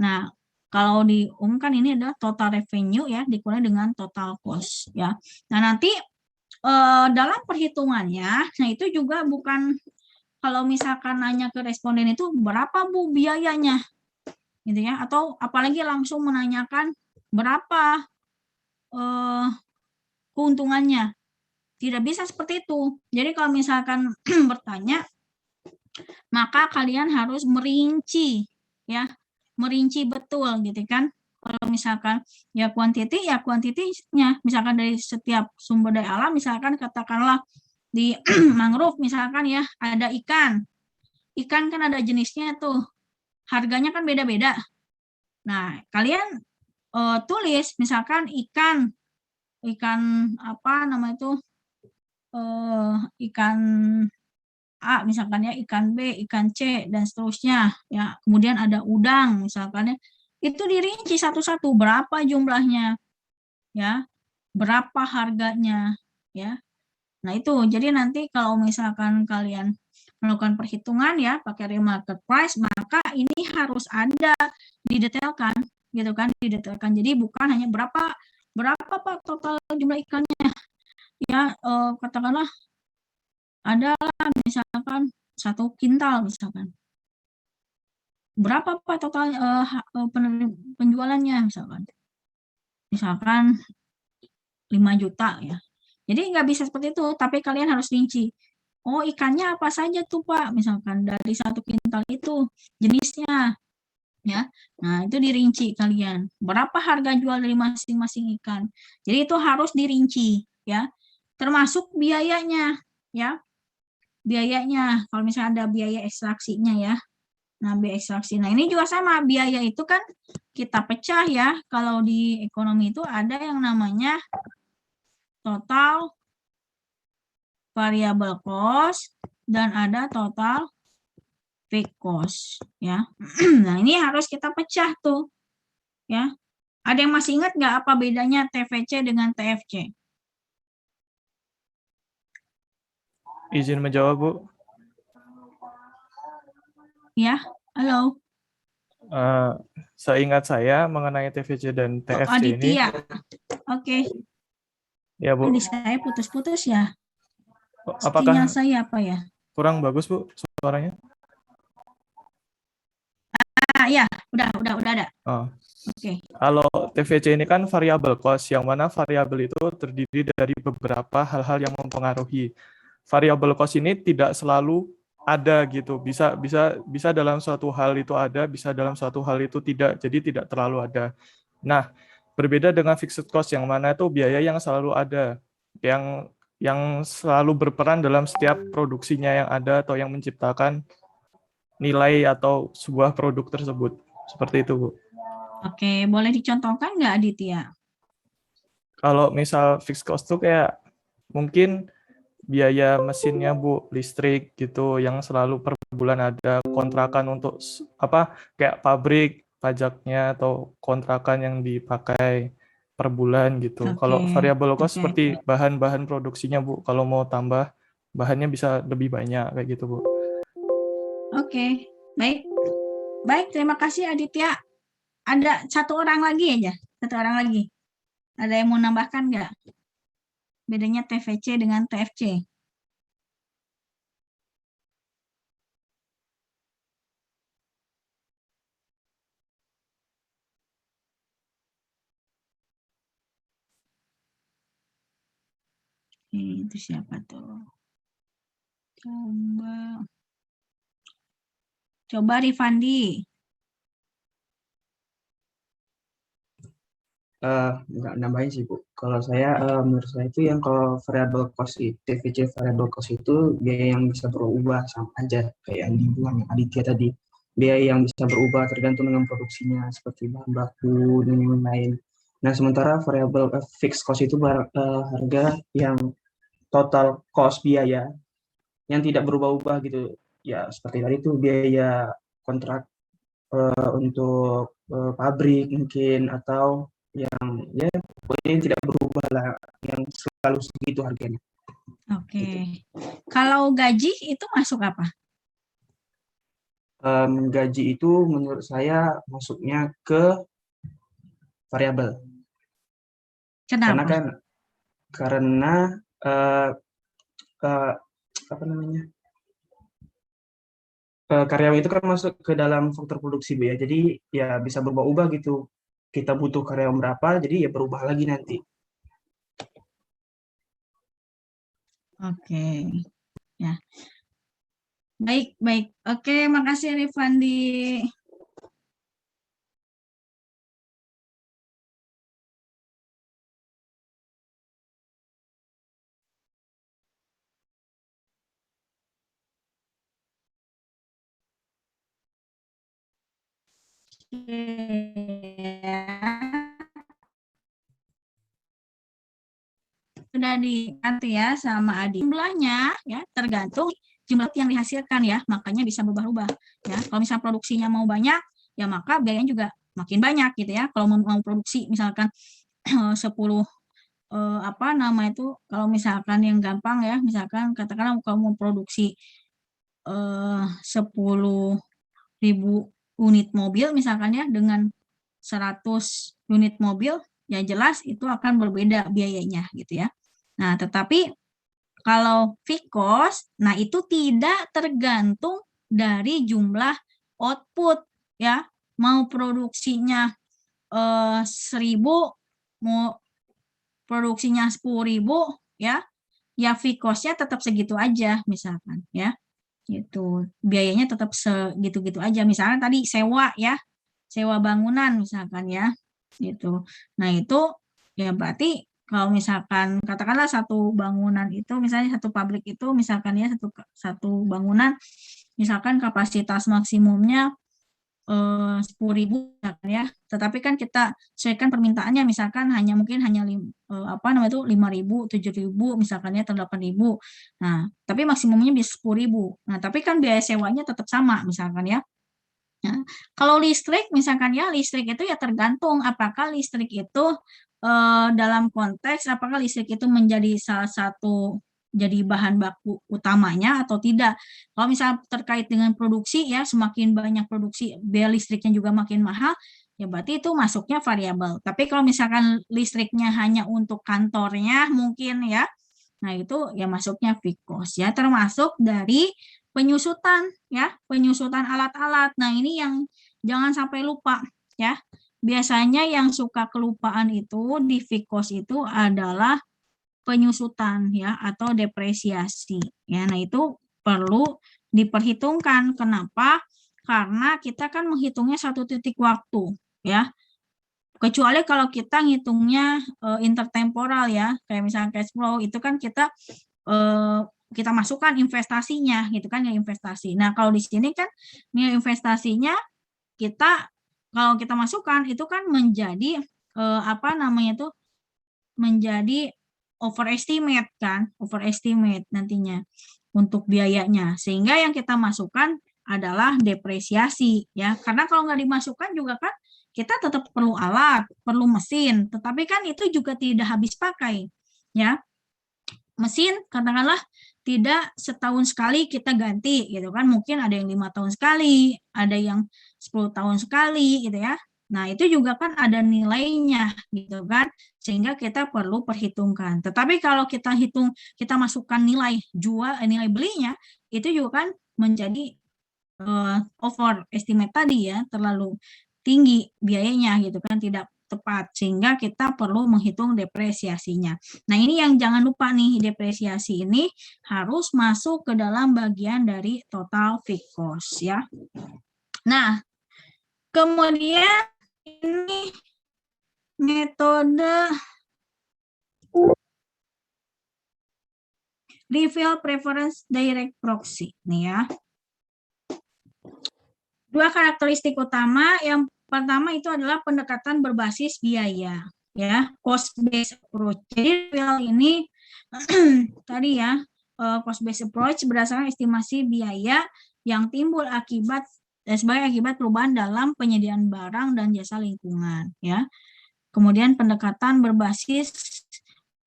Nah, kalau diumumkan ini adalah total revenue ya dikurangi dengan total cost ya. Nah, nanti dalam perhitungannya, nah itu juga bukan kalau misalkan nanya ke responden itu berapa Bu biayanya, gitu ya, atau apalagi langsung menanyakan berapa keuntungannya. Tidak bisa seperti itu. Jadi kalau misalkan bertanya, maka kalian harus merinci, ya, merinci betul, gitu kan. Kalau misalkan ya kuantitinya, misalkan dari setiap sumber daya alam, misalkan katakanlah di mangrove misalkan ya, ada ikan. Ikan kan ada jenisnya tuh, harganya kan beda-beda. Nah, kalian tulis misalkan ikan apa nama itu, ikan A misalkan ya, ikan B, ikan C, dan seterusnya ya. Kemudian ada udang misalkan ya, itu dirinci satu-satu berapa jumlahnya ya, berapa harganya ya. Nah itu, jadi nanti kalau misalkan kalian melakukan perhitungan ya pakai real market price, maka ini harus ada didetailkan gitu kan, didetailkan. Jadi bukan hanya berapa Pak total jumlah ikannya ya, katakanlah adalah misalkan 1 kintal misalkan. Berapa Pak total penjualannya misalkan? Misalkan 5 juta ya. Jadi nggak bisa seperti itu, tapi kalian harus rinci. Oh, ikannya apa saja tuh Pak? Misalkan dari 1 kintal itu jenisnya ya. Nah, itu dirinci kalian. Berapa harga jual dari masing-masing ikan? Jadi itu harus dirinci ya. Termasuk biayanya ya. Biayanya, kalau misalnya ada biaya ekstraksinya ya. Nah, biaya ekstraksi. Nah, ini juga sama, biaya itu kan kita pecah ya. Kalau di ekonomi itu ada yang namanya total variable cost dan ada total fixed cost ya. Nah, ini harus kita pecah tuh ya. Ada yang masih ingat nggak apa bedanya TVC dengan TFC? Izin menjawab, Bu. Ya, halo. Seingat saya mengenai TVC dan Oh, TFC ini, Aditya. Oke. ya Bu, Tadi saya putus-putus ya. Sinyal apakah saya apa ya? kurang bagus Bu suaranya? Ah, ya, udah ada. Oh. Oke. Kalau TVC ini kan variable cost, yang mana variabel itu terdiri dari beberapa hal-hal yang mempengaruhi. Variable cost ini tidak selalu ada gitu, bisa dalam suatu hal itu ada, bisa dalam suatu hal itu tidak, jadi tidak terlalu ada. Nah, berbeda dengan fixed cost yang mana itu biaya yang selalu ada, yang selalu berperan dalam setiap produksinya yang ada atau yang menciptakan nilai atau sebuah produk tersebut. Seperti itu, Bu. Oke, boleh dicontohkan nggak Aditya? Kalau misal fixed cost tuh kayak mungkin biaya mesinnya Bu, listrik gitu yang selalu per bulan ada, kontrakan untuk apa kayak pabrik, pajaknya atau kontrakan yang dipakai per bulan gitu. Oke, Kalau variable cost oke, seperti bahan-bahan produksinya Bu, kalau mau tambah bahannya bisa lebih banyak kayak gitu Bu. oke. Baik, baik. Terima kasih Aditya. Ada satu orang lagi aja, satu orang lagi. Ada yang mau nambahkan nggak? Bedanya TVC dengan TFC. Itu siapa tuh? Coba Rifandi. Nggak nambahin sih Bu. Kalau saya menurut saya itu yang kalau variable cost itu TVC variable cost itu biaya yang bisa berubah sama aja kayak yang dibilang Aditya tadi, biaya yang bisa berubah tergantung dengan produksinya seperti bahan baku dan lain-lain. Nah sementara variable fixed cost itu harga yang total cost biaya yang tidak berubah-ubah gitu ya, seperti tadi itu biaya kontrak untuk pabrik mungkin, atau yang ya pokoknya yang tidak berubah lah, yang selalu segitu harganya. Oke. Kalau gaji itu masuk apa? Gaji itu menurut saya masuknya ke variabel karena Kenapa? karena uh, apa namanya karyawan itu kan masuk ke dalam faktor produksi, Bu ya. Jadi ya bisa berubah-ubah gitu. Kita butuh karyawan berapa, jadi ya berubah lagi nanti. Oke, ya. Baik, baik. Oke, makasih Rifandi. Sudah diganti ya sama Adi. Jumlahnya ya tergantung jumlah yang dihasilkan ya, makanya bisa berubah-ubah ya. Kalau misalnya produksinya mau banyak, ya maka biayanya juga makin banyak gitu ya. Kalau mau produksi misalkan 10 apa nama itu, kalau misalkan yang gampang ya, misalkan katakanlah kalau mau produksi 10.000 unit mobil misalkan ya, dengan 100 unit mobil, ya jelas itu akan berbeda biayanya gitu ya. Nah, tetapi kalau fixed cost, nah itu tidak tergantung dari jumlah output ya. Mau produksinya 1.000, mau produksinya 10.000 ya, ya fixed cost-nya tetap segitu aja misalkan ya. Gitu. Biayanya tetap segitu-gitu aja. Misalnya tadi sewa ya, sewa bangunan misalkan ya. Gitu. Nah, itu ya berarti kalau misalkan katakanlah satu bangunan itu, misalnya satu pabrik itu misalkan ya, satu bangunan misalkan kapasitas maksimumnya 10.000 ya, tetapi kan kita sesuaikan permintaannya, misalkan mungkin hanya 5.000, 7.000 misalkan ya, atau 8.000. Nah, tapi maksimumnya bisa 10.000. Nah, tapi kan biaya sewanya tetap sama misalkan ya. Nah, kalau listrik misalkan ya, listrik itu ya tergantung apakah listrik itu dalam konteks apakah listrik itu menjadi salah satu jadi bahan baku utamanya atau tidak. Kalau misalnya terkait dengan produksi ya, semakin banyak produksi, biaya listriknya juga makin mahal, ya berarti itu masuknya variabel. Tapi kalau misalkan listriknya hanya untuk kantornya mungkin ya, nah itu ya masuknya fixed cost ya, termasuk dari penyusutan ya, penyusutan alat-alat. Nah, ini yang jangan sampai lupa ya. Biasanya yang suka kelupaan itu di fixed cost itu adalah penyusutan ya, atau depresiasi ya. Nah, itu perlu diperhitungkan. Kenapa? Karena kita kan menghitungnya satu titik waktu ya. Kecuali kalau kita ngitungnya intertemporal ya, kayak misalnya cash flow itu kan kita masukkan investasinya gitu kan, ya investasi. Nah, kalau di sini kan nilai investasinya kalau kita masukkan itu kan menjadi menjadi overestimate kan, overestimate nantinya untuk biayanya. Sehingga yang kita masukkan adalah depresiasi ya. Karena kalau nggak dimasukkan juga kan kita tetap perlu alat, perlu mesin, tetapi kan itu juga tidak habis pakai ya. Mesin katakanlah tidak setahun sekali kita ganti gitu kan, mungkin ada yang 5 tahun sekali, ada yang 10 tahun sekali gitu ya. Nah, itu juga kan ada nilainya gitu kan, sehingga kita perlu perhitungkan. Tetapi kalau kita masukkan nilai belinya, itu juga kan menjadi overestimate tadi ya, terlalu tinggi biayanya gitu kan, tidak tepat, sehingga kita perlu menghitung depresiasinya. Nah, ini yang jangan lupa nih, depresiasi ini harus masuk ke dalam bagian dari total fixed cost ya. Nah, kemudian ini metode reveal preference direct proxy nih ya. Dua karakteristik utama, yang pertama itu adalah pendekatan berbasis biaya ya, cost based approach. Jadi real ini tadi ya, cost based approach berdasarkan estimasi biaya yang timbul sebagai akibat perubahan dalam penyediaan barang dan jasa lingkungan ya. Kemudian pendekatan berbasis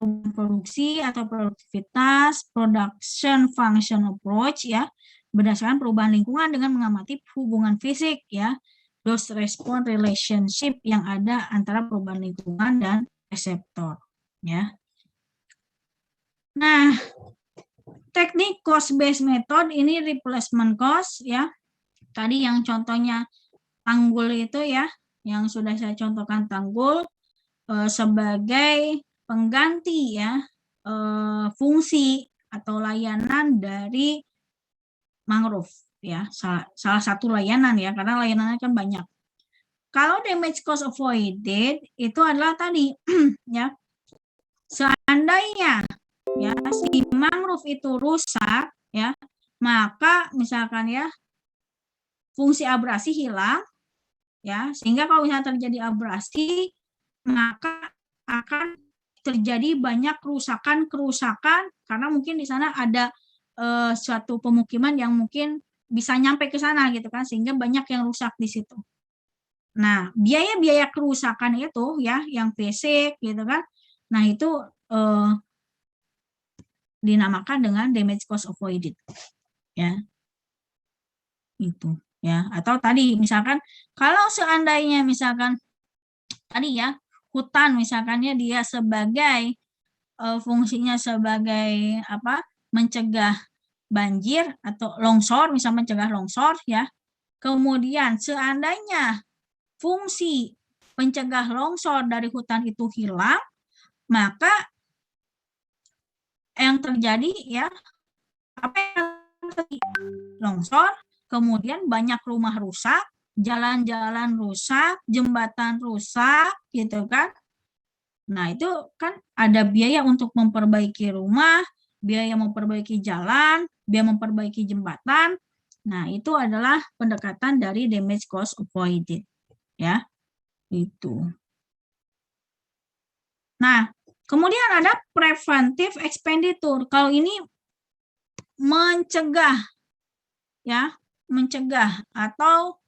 produksi atau produktivitas, production function approach ya, berdasarkan perubahan lingkungan dengan mengamati hubungan fisik ya, dose response relationship yang ada antara perubahan lingkungan dan reseptor ya. Nah, teknik cost based method ini replacement cost ya, tadi yang contohnya tanggul itu ya, yang sudah saya contohkan tanggul sebagai pengganti ya fungsi atau layanan dari mangrove ya, salah satu layanan ya, karena layanannya kan banyak. Kalau damage cost avoided itu adalah tadi ya, seandainya ya si mangrove itu rusak ya, maka misalkan ya fungsi abrasi hilang ya, sehingga kalau misalnya terjadi abrasi maka akan terjadi banyak kerusakan karena mungkin di sana ada suatu pemukiman yang mungkin bisa nyampe ke sana gitu kan, sehingga banyak yang rusak di situ. Nah, biaya-biaya kerusakan itu ya yang fisik gitu kan, nah itu dinamakan dengan damage cost avoided ya, itu ya. Atau tadi misalkan kalau seandainya misalkan tadi ya hutan misalkannya dia sebagai fungsinya sebagai apa, mencegah banjir atau longsor, misal mencegah longsor ya. Kemudian seandainya fungsi pencegah longsor dari hutan itu hilang, maka yang terjadi ya apa yang terjadi? Longsor, kemudian banyak rumah rusak, jalan-jalan rusak, jembatan rusak gitu kan. Nah, itu kan ada biaya untuk memperbaiki rumah, biaya memperbaiki jalan, biaya memperbaiki jembatan. Nah, itu adalah pendekatan dari damage cost avoided. Ya, itu. Nah, kemudian ada preventive expenditure. Kalau ini mencegah, ya, mencegah atau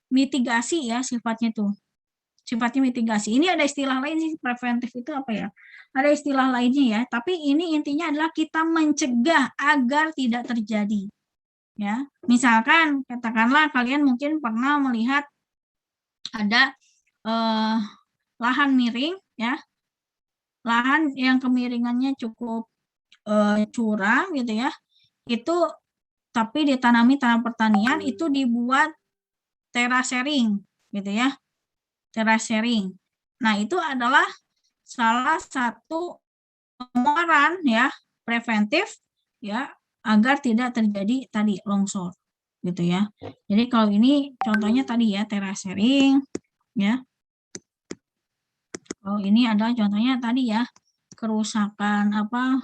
mitigasi ya sifatnya tuh. Sifatnya mitigasi. Ini ada istilah lain sih, preventif itu apa ya? Ada istilah lainnya ya, tapi ini intinya adalah kita mencegah agar tidak terjadi. Ya, misalkan katakanlah kalian mungkin pernah melihat ada lahan miring ya. Lahan yang kemiringannya cukup curam gitu ya. Itu tapi ditanami tanah pertanian itu dibuat terasering gitu ya. Terasering. Nah, itu adalah salah satu pengeluaran ya preventif ya agar tidak terjadi tadi longsor gitu ya. Jadi kalau ini contohnya tadi ya terasering ya. Kalau ini adalah contohnya tadi ya kerusakan apa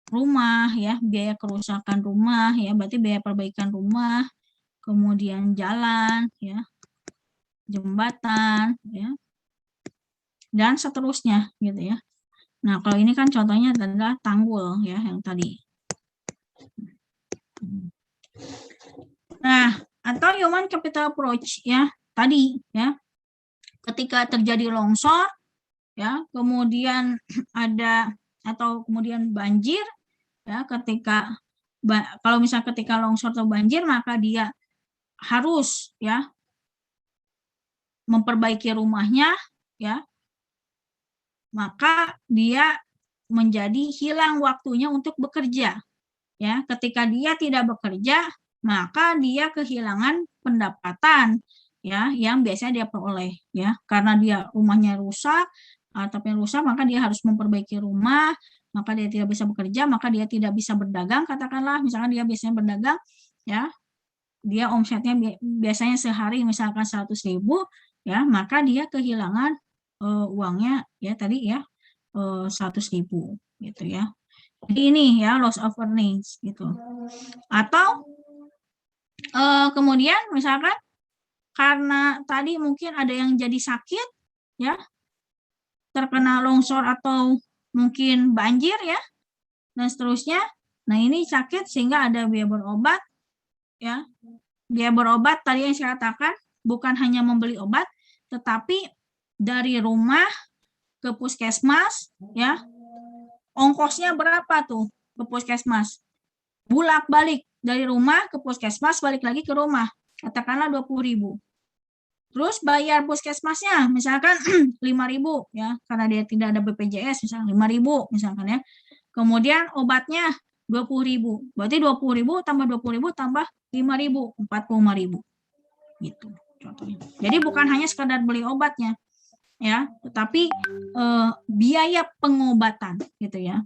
rumah ya, biaya kerusakan rumah ya, berarti biaya perbaikan rumah, kemudian jalan ya, jembatan ya, dan seterusnya gitu ya. Nah, kalau ini kan contohnya adalah tanggul ya yang tadi. Nah, atau human capital approach ya tadi ya, ketika terjadi longsor ya, kemudian ada atau kemudian banjir ya, ketika kalau misalnya ketika longsor atau banjir maka dia harus ya memperbaiki rumahnya ya, maka dia menjadi hilang waktunya untuk bekerja ya. Ketika dia tidak bekerja maka dia kehilangan pendapatan ya yang biasanya dia peroleh ya, karena dia rumahnya rusak atapnya rusak, maka dia harus memperbaiki rumah, maka dia tidak bisa bekerja, maka dia tidak bisa berdagang, katakanlah misalkan dia biasanya berdagang ya, dia omsetnya biasanya sehari misalkan 100.000 ya, maka dia kehilangan uangnya ya tadi ya 100.000 gitu ya. Jadi ini ya loss of earnings gitu. Atau kemudian misalkan karena tadi mungkin ada yang jadi sakit ya, terkena longsor atau mungkin banjir ya dan seterusnya. Nah, ini sakit sehingga ada biaya berobat ya. Biaya berobat tadi yang saya katakan bukan hanya membeli obat, tetapi dari rumah ke puskesmas ya, ongkosnya berapa tuh ke puskesmas? Bolak-balik dari rumah ke puskesmas, balik lagi ke rumah, katakanlah 20.000. Terus bayar puskesmasnya misalkan 5.000 ya, karena dia tidak ada BPJS misalnya 5.000 misalkan ya. Kemudian obatnya 20.000. Berarti 20.000 tambah 20.000 tambah 5.000, 45.000. Gitu contohnya. Jadi bukan hanya sekadar beli obatnya, ya, tetapi biaya pengobatan gitu ya.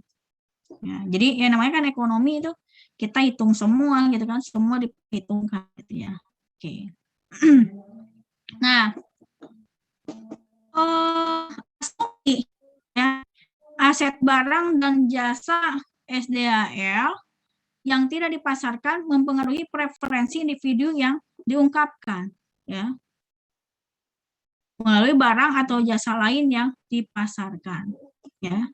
Ya, jadi ya namanya kan ekonomi itu kita hitung semua gitu kan, semua diperhitungkan gitu ya. Oke. Nah, ya, aset barang dan jasa SDAL yang tidak dipasarkan mempengaruhi preferensi individu yang diungkapkan, ya, melalui barang atau jasa lain yang dipasarkan, ya.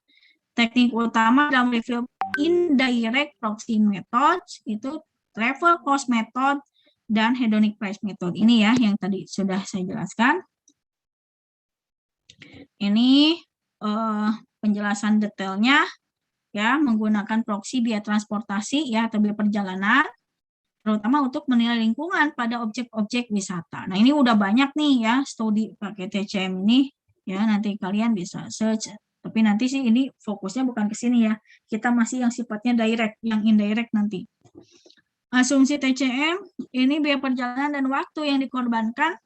Teknik utama dalam review indirect proxy methods itu travel cost method dan hedonic price method. Ini ya yang tadi sudah saya jelaskan. Ini penjelasan detailnya ya, menggunakan proxy biaya transportasi ya atau biaya perjalanan, terutama untuk menilai lingkungan pada objek-objek wisata. Nah, ini udah banyak nih ya studi pakai TCM ini ya, nanti kalian bisa search. Tapi nanti sih ini fokusnya bukan ke sini ya. Kita masih yang sifatnya direct, yang indirect nanti. Asumsi TCM, ini biaya perjalanan dan waktu yang dikorbankan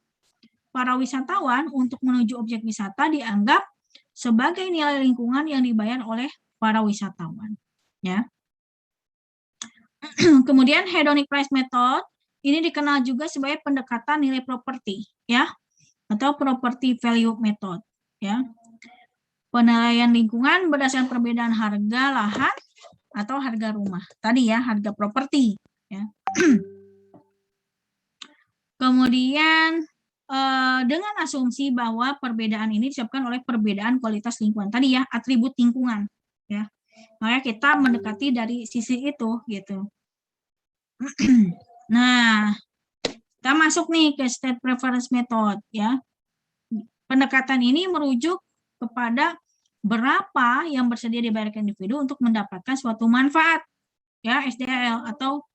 para wisatawan untuk menuju objek wisata dianggap sebagai nilai lingkungan yang dibayar oleh para wisatawan. Ya. Kemudian hedonic price method, ini dikenal juga sebagai pendekatan nilai properti, ya, atau property value method, ya. Penilaian lingkungan berdasarkan perbedaan harga lahan atau harga rumah. Tadi ya, harga properti. Ya. Kemudian dengan asumsi bahwa perbedaan ini disebabkan oleh perbedaan kualitas lingkungan. Tadi ya, atribut lingkungan. Ya. Makanya kita mendekati dari sisi itu, gitu. Nah, kita masuk nih ke state preference method. Ya. Pendekatan ini merujuk kepada berapa yang bersedia dibayarkan individu untuk mendapatkan suatu manfaat, ya, SDAL atau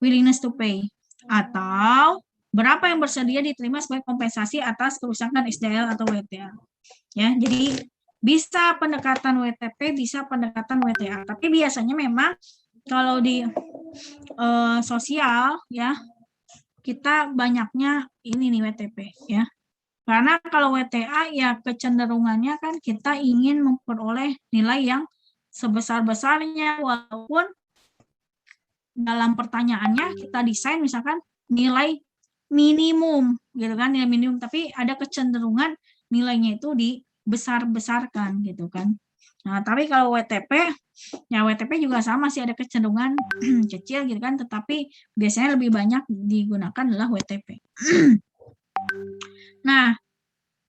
willingness to pay, atau berapa yang bersedia diterima sebagai kompensasi atas kerusakan SDAL atau WTA. Ya, jadi bisa pendekatan WTP, bisa pendekatan WTA. Tapi biasanya memang kalau di sosial, ya, kita banyaknya ini nih WTP, ya. Karena kalau WTA ya kecenderungannya kan kita ingin memperoleh nilai yang sebesar-besarnya, walaupun dalam pertanyaannya kita desain misalkan nilai minimum gitu kan, nilai minimum, tapi ada kecenderungan nilainya itu dibesar-besarkan gitu kan. Nah, tapi kalau WTP ya WTP juga sama sih, ada kecenderungan kecil gitu kan, tetapi biasanya lebih banyak digunakan adalah WTP. Nah,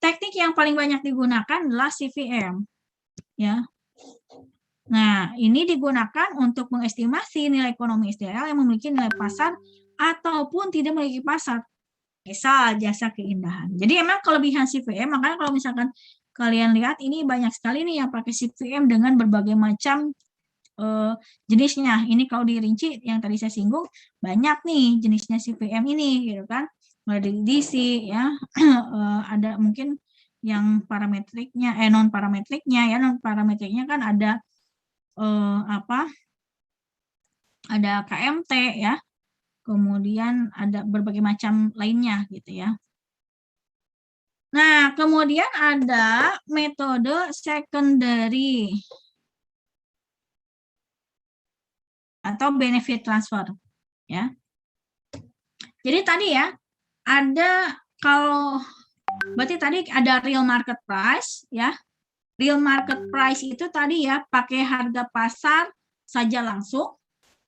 teknik yang paling banyak digunakan adalah CVM, ya. Nah, ini digunakan untuk mengestimasi nilai ekonomi SDAL yang memiliki nilai pasar ataupun tidak memiliki pasar. Misal jasa keindahan. Jadi emang kelebihan CVM, makanya kalau misalkan kalian lihat ini banyak sekali nih yang pakai CVM dengan berbagai macam jenisnya. Ini kalau dirinci yang tadi saya singgung, banyak nih jenisnya CVM ini gitu kan. Mulai dari DC ya, ada mungkin yang parametriknya, non parametriknya ya, non parametriknya kan ada ada KMT ya, kemudian ada berbagai macam lainnya gitu ya. Nah, kemudian ada metode secondary atau benefit transfer ya. Jadi tadi ya, ada kalau berarti tadi ada real market price ya. Real market price itu tadi ya pakai harga pasar saja langsung.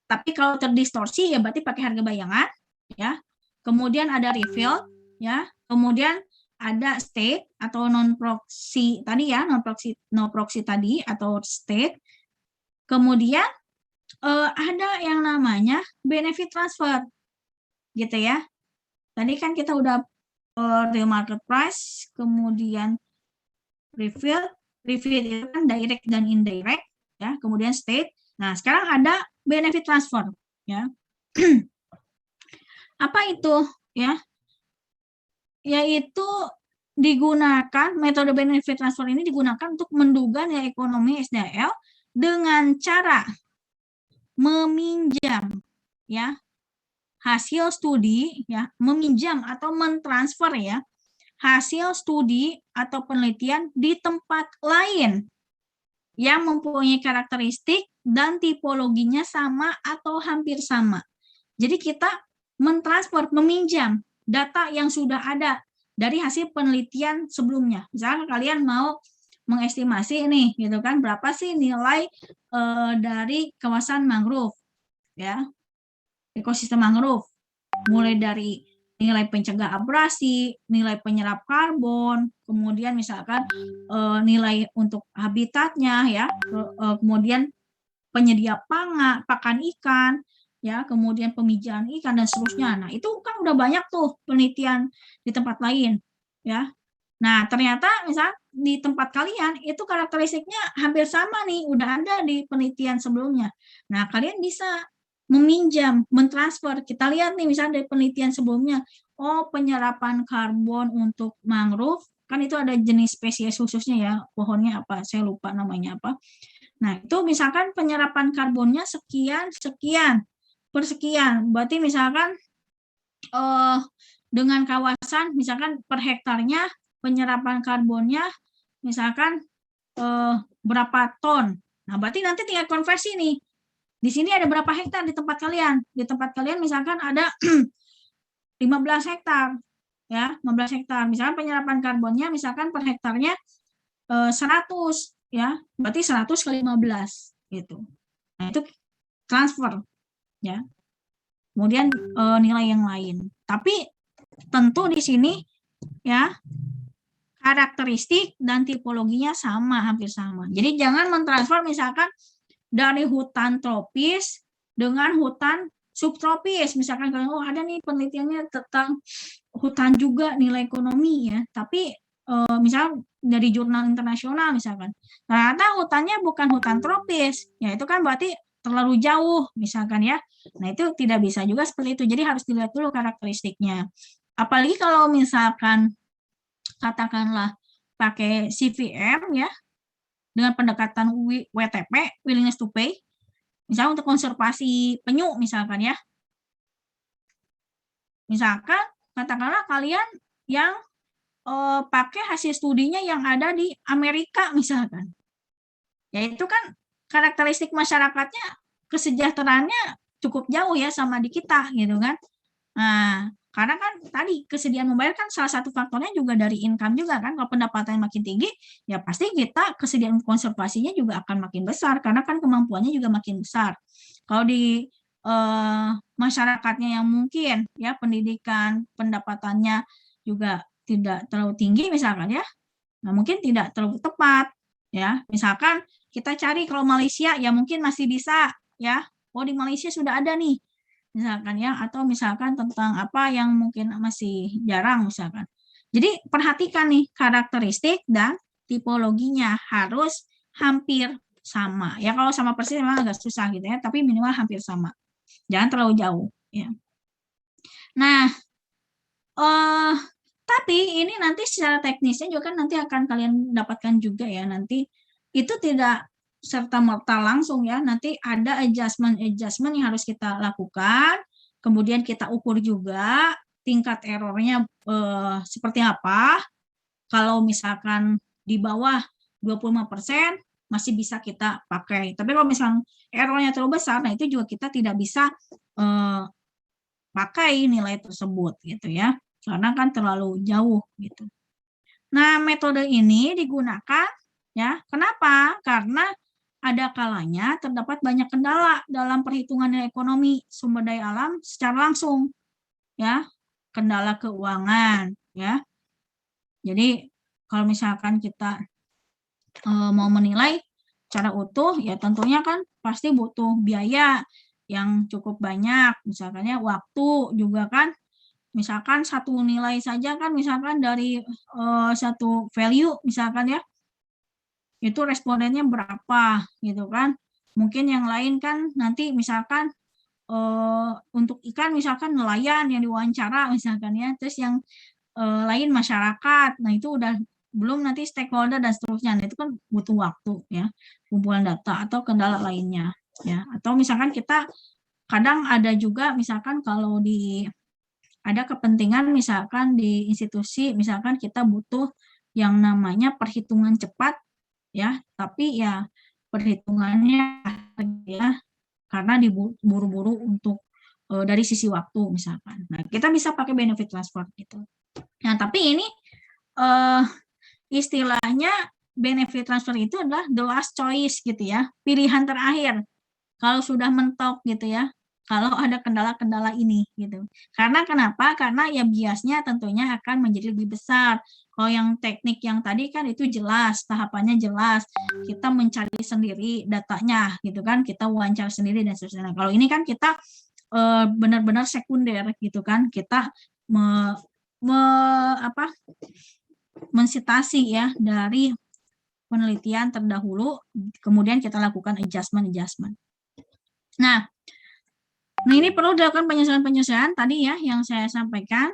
Tapi kalau terdistorsi ya berarti pakai harga bayangan ya. Kemudian ada refill ya. Kemudian ada state atau non proxy tadi ya, non proxy tadi atau state. Kemudian ada yang namanya benefit transfer. Gitu ya. Tadi kan kita udah real market price, kemudian refill itu kan direct dan indirect ya, kemudian state. Nah, sekarang ada benefit transfer ya. Apa itu ya? Yaitu digunakan metode benefit transfer ini digunakan untuk menduga nilai ekonomi SDAL dengan cara meminjam ya hasil studi ya, meminjam atau mentransfer ya hasil studi atau penelitian di tempat lain yang mempunyai karakteristik dan tipologinya sama atau hampir sama. Jadi kita mentransfer, meminjam data yang sudah ada dari hasil penelitian sebelumnya. Misalnya kalian mau mengestimasi nih, gitu kan, berapa sih nilai dari kawasan mangrove, ya, ekosistem mangrove, mulai dari nilai pencegah abrasi, nilai penyerap karbon, kemudian misalkan nilai untuk habitatnya, ya, kemudian penyedia pakan ikan, ya, kemudian pemijahan ikan dan seterusnya. Nah, itu kan udah banyak tuh penelitian di tempat lain, ya. Nah, ternyata misalnya di tempat kalian itu karakteristiknya hampir sama nih, udah ada di penelitian sebelumnya. Nah, kalian bisa meminjam, mentransfer. Kita lihat nih misalnya dari penelitian sebelumnya, oh penyerapan karbon untuk mangrove, kan itu ada jenis spesies khususnya ya, pohonnya apa, saya lupa namanya apa. Nah, itu misalkan penyerapan karbonnya sekian, sekian, persekian. Berarti misalkan dengan kawasan, misalkan per hektarnya, penyerapan karbonnya, misalkan berapa ton. Nah, berarti nanti tinggal konversi nih. Di sini ada berapa hektar di tempat kalian? Di tempat kalian misalkan ada 15 hektar. Ya, 15 hektar. Misalkan penyerapan karbonnya misalkan per hektarnya 100, ya. Berarti 100 kali 15 gitu. Nah, itu transfer, ya. Kemudian nilai yang lain. Tapi tentu di sini ya karakteristik dan tipologinya sama, hampir sama. Jadi jangan mentransfer misalkan dari hutan tropis dengan hutan subtropis. Misalkan kalau oh ada nih penelitiannya tentang hutan juga nilai ekonomi ya, tapi misal dari jurnal internasional misalkan, ternyata hutannya bukan hutan tropis, ya itu kan berarti terlalu jauh misalkan ya. Nah itu tidak bisa juga seperti itu. Jadi harus dilihat dulu karakteristiknya. Apalagi kalau misalkan katakanlah pakai CVM ya, dengan pendekatan WTP, willingness to pay, misalnya untuk konservasi penyu misalkan ya. Misalkan katakanlah kalian yang pakai hasil studinya yang ada di Amerika misalkan. Ya itu kan karakteristik masyarakatnya, kesejahteraannya cukup jauh ya sama di kita gitu kan. Nah, karena kan tadi kesediaan membayar kan salah satu faktornya juga dari income juga kan. Kalau pendapatan makin tinggi, ya pasti kita kesediaan konservasinya juga akan makin besar karena kan kemampuannya juga makin besar. Kalau di masyarakatnya yang mungkin ya pendidikan pendapatannya juga tidak terlalu tinggi misalkan ya, nah mungkin tidak terlalu tepat ya. Misalkan kita cari kalau Malaysia ya mungkin masih bisa ya. Oh di Malaysia sudah ada nih misalkan ya, atau misalkan tentang apa yang mungkin masih jarang misalkan. Jadi perhatikan nih karakteristik dan tipologinya harus hampir sama. Ya kalau sama persis memang agak susah gitu ya, tapi minimal hampir sama. Jangan terlalu jauh ya. Nah, tapi ini nanti secara teknisnya juga kan nanti akan kalian dapatkan juga ya nanti. Itu tidak serta-merta langsung ya, nanti ada adjustment yang harus kita lakukan, kemudian kita ukur juga tingkat errornya seperti apa. Kalau misalkan di bawah 25% masih bisa kita pakai, tapi kalau misalkan errornya terlalu besar, nah itu juga kita tidak bisa pakai nilai tersebut gitu ya, karena kan terlalu jauh gitu. Nah metode ini digunakan ya, kenapa? Karena ada kalanya terdapat banyak kendala dalam perhitungan nilai ekonomi sumber daya alam secara langsung, ya, kendala keuangan, ya. Jadi kalau misalkan kita mau menilai secara utuh, ya tentunya kan pasti butuh biaya yang cukup banyak, misalkannya waktu juga kan, misalkan satu nilai saja kan, misalkan dari satu value, misalkan ya. Itu respondennya berapa gitu kan. Mungkin yang lain kan nanti misalkan untuk ikan misalkan nelayan yang diwawancara misalkan ya, terus yang lain masyarakat. Nah itu udah belum nanti stakeholder dan seterusnya. Nah, itu kan butuh waktu ya, kumpulan data atau kendala lainnya. ya. Atau misalkan kita kadang ada juga misalkan kalau ada kepentingan misalkan di institusi, misalkan kita butuh yang namanya perhitungan cepat, ya, tapi ya perhitungannya ya karena diburu-buru untuk dari sisi waktu misalkan. Nah, kita bisa pakai benefit transfer gitu. Nah, tapi ini istilahnya benefit transfer itu adalah the last choice gitu ya, pilihan terakhir. Kalau sudah mentok gitu ya, kalau ada kendala-kendala ini gitu. Karena kenapa? Karena ya biasnya tentunya akan menjadi lebih besar. Kalau yang teknik yang tadi kan itu jelas, tahapannya jelas. Kita mencari sendiri datanya gitu kan, kita wawancara sendiri dan seterusnya. Kalau ini kan kita benar-benar sekunder gitu kan, kita mensitasi ya dari penelitian terdahulu, kemudian kita lakukan adjustment. Nah, ini perlu dilakukan penyesuaian-penyesuaian tadi ya yang saya sampaikan.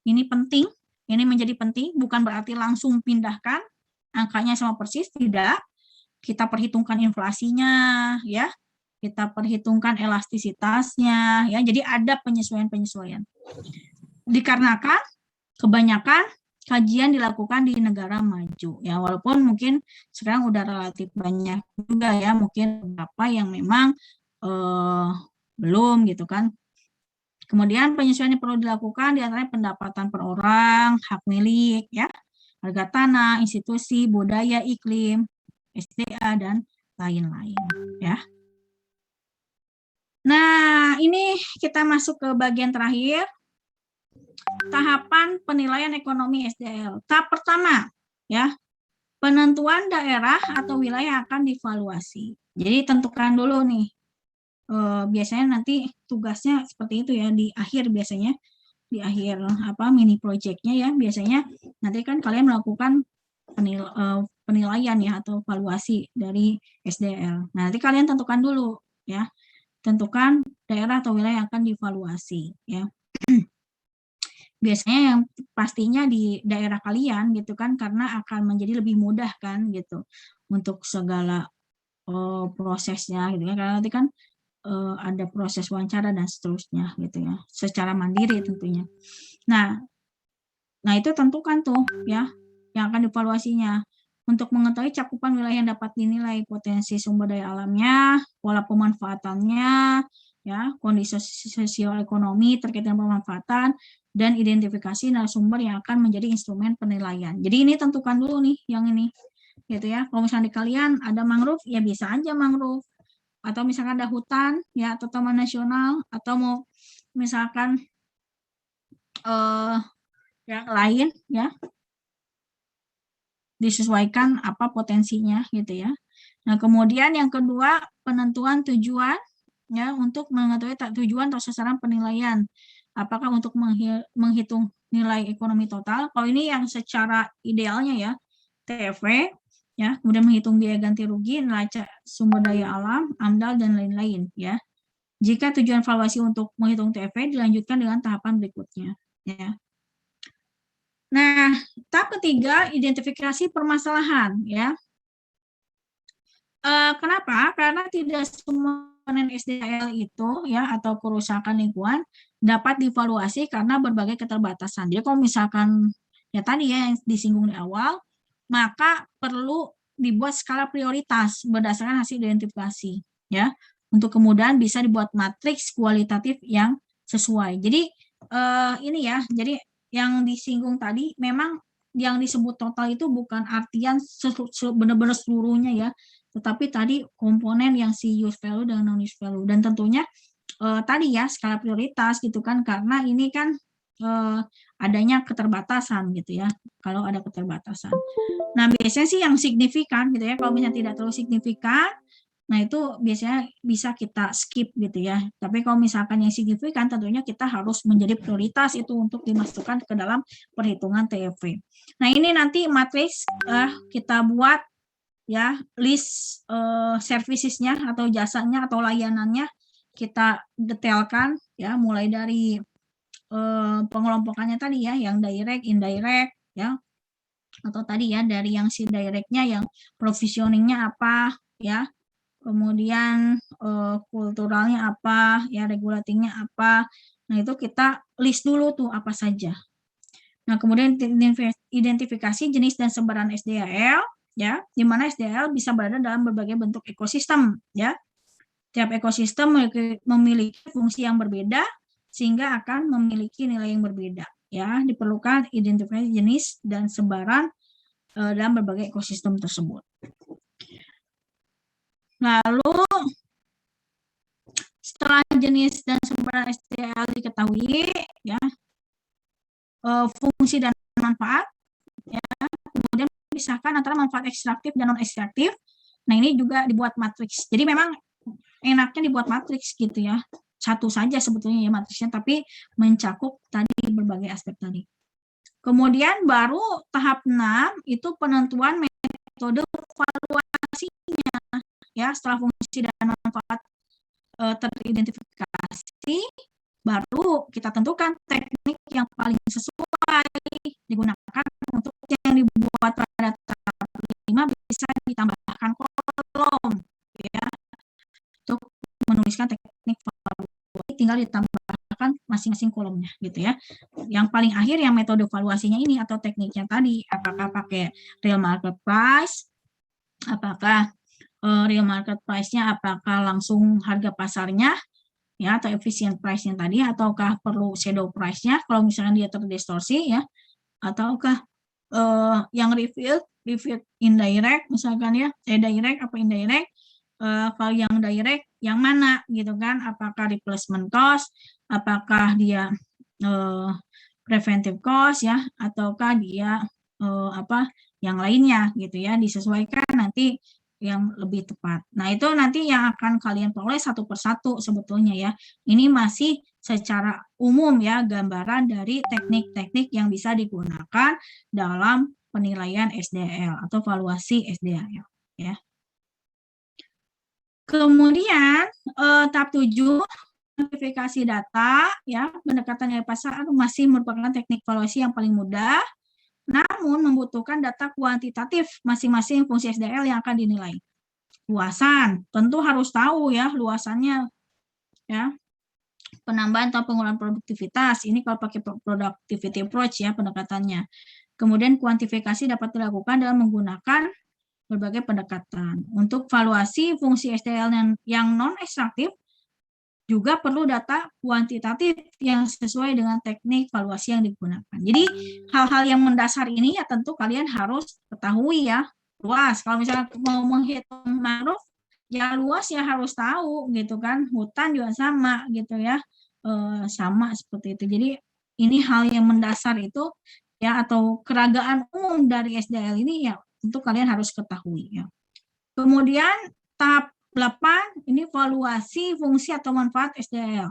Ini penting, ini menjadi penting, bukan berarti langsung pindahkan angkanya sama persis, tidak. Kita perhitungkan inflasinya, ya. Kita perhitungkan elastisitasnya, ya. Jadi ada penyesuaian-penyesuaian. Dikarenakan kebanyakan kajian dilakukan di negara maju, ya. Walaupun mungkin sekarang udah relatif banyak juga ya, mungkin beberapa yang memang belum gitu kan. Kemudian penyesuaian yang perlu dilakukan diantaranya pendapatan per orang, hak milik, ya, harga tanah, institusi, budaya, iklim, SDA dan lain-lain, ya. Nah, ini kita masuk ke bagian terakhir, tahapan penilaian ekonomi SDL. Tahap pertama, ya, penentuan daerah atau wilayah akan dievaluasi. Jadi tentukan dulu nih. Biasanya nanti tugasnya seperti itu ya di akhir biasanya di akhir mini projectnya ya biasanya nanti kan kalian melakukan penilaian ya atau evaluasi dari SDL. Nah, nanti kalian tentukan dulu ya, tentukan daerah atau wilayah yang akan dievaluasi ya. Biasanya yang pastinya di daerah kalian gitu kan karena akan menjadi lebih mudah kan gitu untuk segala prosesnya gitu kan karena nanti kan ada proses wawancara dan seterusnya gitu ya, secara mandiri tentunya. Nah itu tentukan tuh ya yang akan dievaluasinya untuk mengetahui cakupan wilayah yang dapat dinilai potensi sumber daya alamnya, pola pemanfaatannya, ya kondisi sosial-ekonomi terkait dengan pemanfaatan dan identifikasi narasumber yang akan menjadi instrumen penilaian. Jadi ini tentukan dulu nih yang ini gitu ya. Kalau misalnya di kalian ada mangrove ya bisa aja mangrove. Atau misalkan ada hutan ya atau taman nasional atau mau misalkan yang lain ya disesuaikan apa potensinya gitu ya. Nah kemudian yang kedua penentuan tujuan ya untuk mengetahui tujuan atau sasaran penilaian apakah untuk menghitung nilai ekonomi total. Kalau ini yang secara idealnya ya TFW ya, kemudian menghitung biaya ganti rugi, neraca sumber daya alam, AMDAL, dan lain-lain, ya. Jika tujuan evaluasi untuk menghitung TFW dilanjutkan dengan tahapan berikutnya, ya. Nah, tahap ketiga, identifikasi permasalahan, ya. Kenapa? Karena tidak semua komponen SDL itu, ya, atau kerusakan lingkungan dapat dievaluasi karena berbagai keterbatasan. Jadi, kalau misalkan, ya tadi ya, yang disinggung di awal, maka perlu dibuat skala prioritas berdasarkan hasil identifikasi ya untuk kemudian bisa dibuat matriks kualitatif yang sesuai. Jadi ini ya, jadi yang disinggung tadi memang yang disebut total itu bukan artian benar-benar seluruhnya ya, tetapi tadi komponen yang si use value dan non use value dan tentunya tadi ya skala prioritas gitu kan karena ini kan adanya keterbatasan gitu ya, kalau ada keterbatasan. Nah, biasanya sih yang signifikan gitu ya, kalau misalnya tidak terlalu signifikan, nah itu biasanya bisa kita skip gitu ya. Tapi kalau misalkan yang signifikan, tentunya kita harus menjadi prioritas itu untuk dimasukkan ke dalam perhitungan TFW. Nah, ini nanti matriks kita buat ya, list servicesnya atau jasanya atau layanannya kita detailkan ya, mulai dari pengelompokannya tadi ya, yang direct, indirect, ya, atau tadi ya dari yang si directnya yang provisioningnya apa, ya, kemudian kulturalnya apa, ya regulatingnya apa. Nah, itu kita list dulu tuh apa saja. Nah, kemudian identifikasi jenis dan sebaran SDAL, ya, di mana SDAL bisa berada dalam berbagai bentuk ekosistem, ya. Tiap ekosistem memiliki fungsi yang berbeda, sehingga akan memiliki nilai yang berbeda, ya. Diperlukan identifikasi jenis dan sebaran dalam berbagai ekosistem tersebut. Lalu, setelah jenis dan sebaran SDAL diketahui, ya, fungsi dan manfaat, ya, kemudian pisahkan antara manfaat ekstraktif dan non ekstraktif. Nah, ini juga dibuat matriks. Jadi memang enaknya dibuat matriks gitu ya. Satu saja sebetulnya ya matriksnya, tapi mencakup tadi berbagai aspek tadi. Kemudian baru tahap 6 itu penentuan metode evaluasinya, ya. Setelah fungsi dan manfaat teridentifikasi, baru kita tentukan teknik yang paling sesuai digunakan untuk yang dibuat pada tahap 5 bisa ditambahkan kolom, ya, untuk menuliskan teknik evaluasi, tinggal ditambahkan masing-masing kolomnya gitu ya. Yang paling akhir yang metode evaluasinya ini atau tekniknya tadi, apakah pakai real market price, apakah real market price-nya apakah langsung harga pasarnya, ya, atau efficient price-nya tadi, ataukah perlu shadow price-nya kalau misalnya dia terdistorsi, ya, ataukah yang revealed indirect misalkan ya, direct apa indirect, kalau yang direct yang mana gitu kan, apakah replacement cost, apakah dia preventive cost, ya, ataukah dia apa yang lainnya gitu ya, disesuaikan nanti yang lebih tepat. Nah, itu nanti yang akan kalian peroleh satu persatu sebetulnya ya. Ini masih secara umum ya, gambaran dari teknik-teknik yang bisa digunakan dalam penilaian SDAL atau valuasi SDAL ya. Kemudian tahap 7 kuantifikasi data ya, pendekatan nilai pasar masih merupakan teknik valuasi yang paling mudah, namun membutuhkan data kuantitatif masing-masing fungsi SDAL yang akan dinilai. Luasan, tentu harus tahu ya luasannya ya. Penambahan atau pengurangan produktivitas, ini kalau pakai productivity approach ya pendekatannya. Kemudian kuantifikasi dapat dilakukan dalam menggunakan berbagai pendekatan. Untuk valuasi fungsi SDAL yang non-ekstraktif, juga perlu data kuantitatif yang sesuai dengan teknik valuasi yang digunakan. Jadi hal-hal yang mendasar ini ya tentu kalian harus ketahui ya, luas. Kalau misalnya mau menghitung mangrove, ya luas ya harus tahu gitu kan. Hutan juga sama gitu ya, sama seperti itu. Jadi ini hal yang mendasar itu ya, atau keragaan umum dari SDAL ini ya tentu kalian harus ketahui ya. Kemudian tahap 8 ini valuasi fungsi atau manfaat SDAL,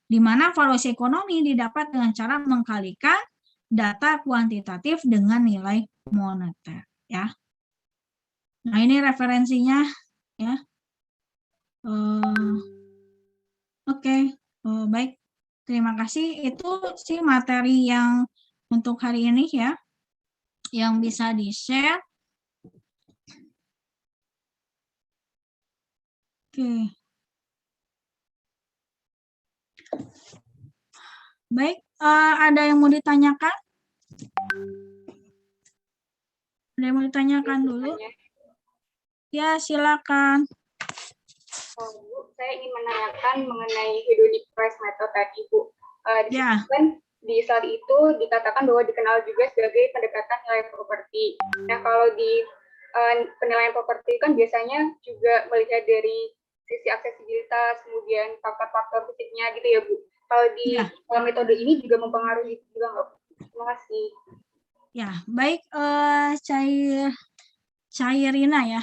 di mana valuasi ekonomi didapat dengan cara mengkalikan data kuantitatif dengan nilai moneter ya. Nah, ini referensinya ya. Oke. Baik, terima kasih. Itu sih materi yang untuk hari ini ya, yang bisa di-share. Oke. Baik, ada yang mau ditanyakan? Ada yang mau ditanyakan dulu? Ya, silakan. Bu, saya ingin menanyakan mengenai hedonic price method tadi, Bu. Ya. Di slide itu dikatakan bahwa dikenal juga sebagai pendekatan nilai properti. Nah, kalau di penilaian properti kan biasanya juga melihat dari sisi aksesibilitas, kemudian faktor-faktor fisiknya gitu ya, Bu. Kalau di metode ini juga mempengaruhi juga nggak, Bu? Terima kasih. Ya, baik, Cairina ya.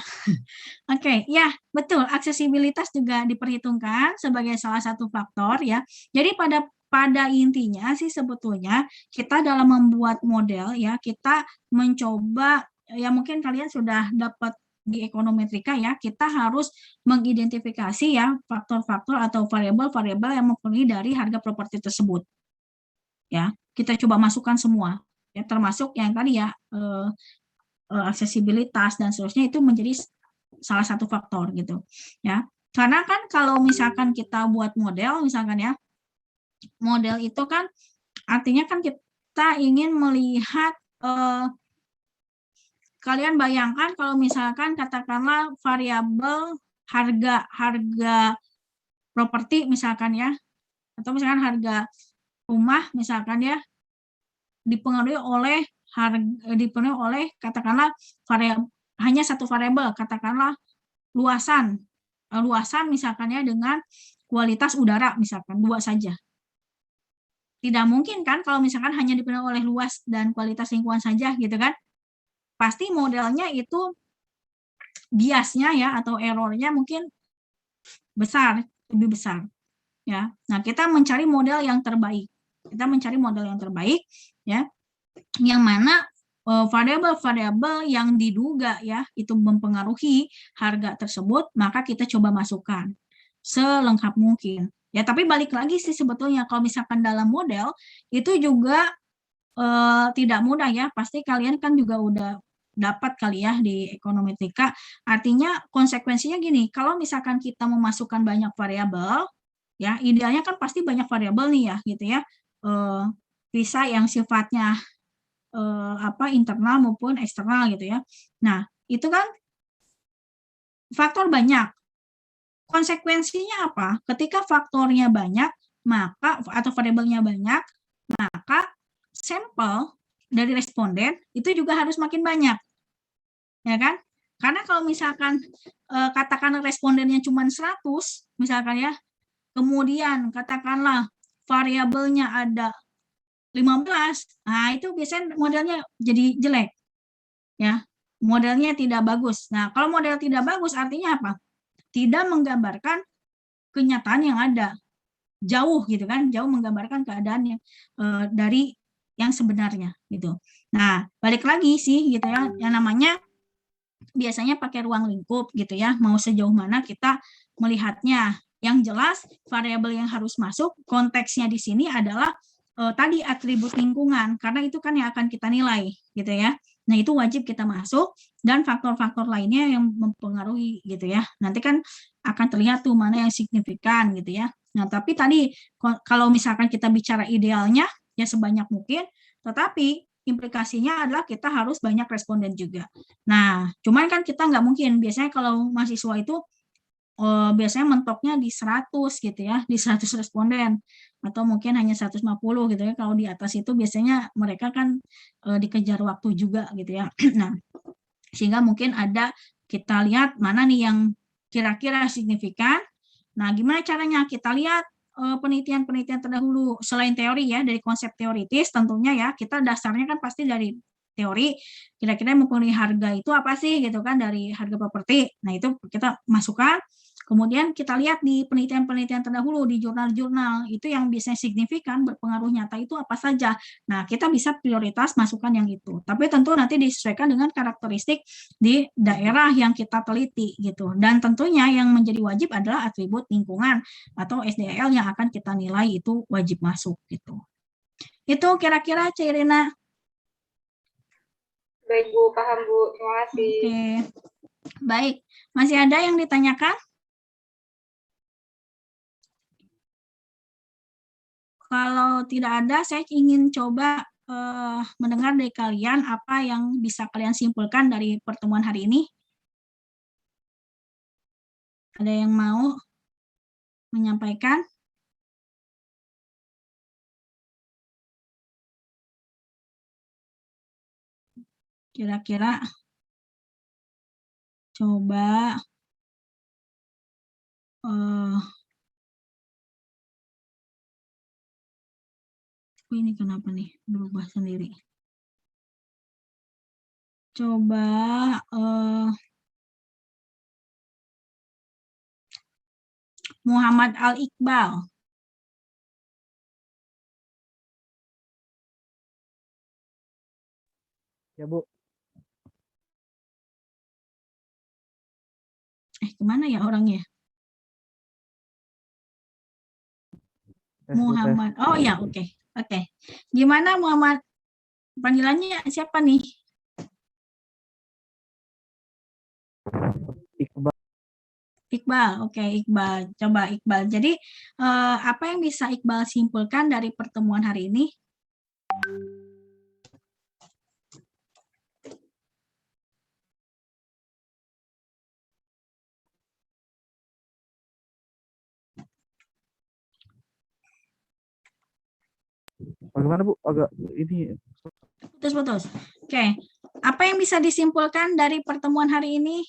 Oke, ya betul, aksesibilitas juga diperhitungkan sebagai salah satu faktor ya. Jadi pada intinya sih sebetulnya kita dalam membuat model ya, kita mencoba ya, mungkin kalian sudah dapat di ekonometrika ya, kita harus mengidentifikasi ya faktor-faktor atau variabel-variabel yang mempengaruhi dari harga properti tersebut. Ya, kita coba masukkan semua ya, termasuk yang tadi ya aksesibilitas dan seterusnya, itu menjadi salah satu faktor gitu ya. Karena kan kalau misalkan kita buat model misalkan ya, model itu kan artinya kan kita ingin melihat kalian bayangkan kalau misalkan katakanlah variabel harga properti misalkan ya, atau misalkan harga rumah misalkan ya, dipengaruhi oleh katakanlah hanya satu variabel, katakanlah luasan misalkan ya dengan kualitas udara misalkan 2 saja. Tidak mungkin kan kalau misalkan hanya dipengaruhi oleh luas dan kualitas lingkungan saja gitu kan. Pasti modelnya itu biasnya ya atau errornya mungkin lebih besar ya. Nah, kita mencari model yang terbaik. Ya, yang mana variabel-variabel yang diduga ya itu mempengaruhi harga tersebut, maka kita coba masukkan selengkap mungkin. Ya, tapi balik lagi sih sebetulnya kalau misalkan dalam model itu juga tidak mudah ya. Pasti kalian kan juga udah dapat kali ya di ekonometrik. Artinya konsekuensinya gini, kalau misalkan kita memasukkan banyak variabel, ya idealnya kan pasti banyak variabel nih ya, gitu ya. Bisa yang sifatnya internal maupun eksternal gitu ya. Nah, itu kan faktor banyak. Konsekuensinya apa? Ketika faktornya banyak, maka atau variabelnya banyak, maka sampel dari responden itu juga harus makin banyak, ya kan? Karena kalau misalkan katakan respondennya cuma 100, misalkan ya, kemudian katakanlah variabelnya ada 15, nah itu biasanya modelnya jadi jelek, ya, modelnya tidak bagus. Nah, kalau model tidak bagus artinya apa? Tidak menggambarkan kenyataan yang ada, jauh gitu kan, jauh menggambarkan keadaan yang dari yang sebenarnya gitu. Nah, balik lagi sih gitu ya, yang namanya biasanya pakai ruang lingkup gitu ya, mau sejauh mana kita melihatnya. Yang jelas variabel yang harus masuk konteksnya di sini adalah tadi atribut lingkungan, karena itu kan yang akan kita nilai gitu ya. Nah, itu wajib kita masuk dan faktor-faktor lainnya yang mempengaruhi gitu ya. Nanti kan akan terlihat tuh mana yang signifikan gitu ya. Nah, tapi tadi kalau misalkan kita bicara idealnya ya sebanyak mungkin, tetapi implikasinya adalah kita harus banyak responden juga. Nah, cuman kan kita nggak mungkin, biasanya kalau mahasiswa itu biasanya mentoknya di 100 gitu ya, di 100 responden, atau mungkin hanya 150 gitu ya, kalau di atas itu biasanya mereka kan dikejar waktu juga gitu ya. Nah, sehingga mungkin ada, kita lihat mana nih yang kira-kira signifikan. Nah, gimana caranya? Kita lihat penelitian-penelitian terdahulu, selain teori ya, dari konsep teoritis tentunya ya, kita dasarnya kan pasti dari teori, kira-kira mempengaruhi harga itu apa sih gitu kan, dari harga properti. Nah, itu kita masukkan. Kemudian kita lihat di penelitian-penelitian terdahulu di jurnal-jurnal, itu yang biasanya signifikan berpengaruh nyata itu apa saja. Nah, kita bisa prioritas masukkan yang itu. Tapi tentu nanti disesuaikan dengan karakteristik di daerah yang kita teliti gitu. Dan tentunya yang menjadi wajib adalah atribut lingkungan atau SDL yang akan kita nilai itu wajib masuk gitu. Itu kira-kira Cik Irina. Baik Bu, paham Bu. Terima kasih. Oke. Baik, masih ada yang ditanyakan? Kalau tidak ada, saya ingin coba mendengar dari kalian apa yang bisa kalian simpulkan dari pertemuan hari ini. Ada yang mau menyampaikan? Kira-kira coba ini kenapa nih berubah sendiri? Coba Muhammad Al-Iqbal. Ya, Bu. Kemana ya orangnya? Muhammad. Oh ya, oke. Oke. Gimana Muhammad? Panggilannya siapa nih? Iqbal. Iqbal, oke Iqbal. Coba Iqbal. Jadi apa yang bisa Iqbal simpulkan dari pertemuan hari ini? Bagaimana Bu? Agak ini Putus-putus. Oke. Apa yang bisa disimpulkan dari pertemuan hari ini?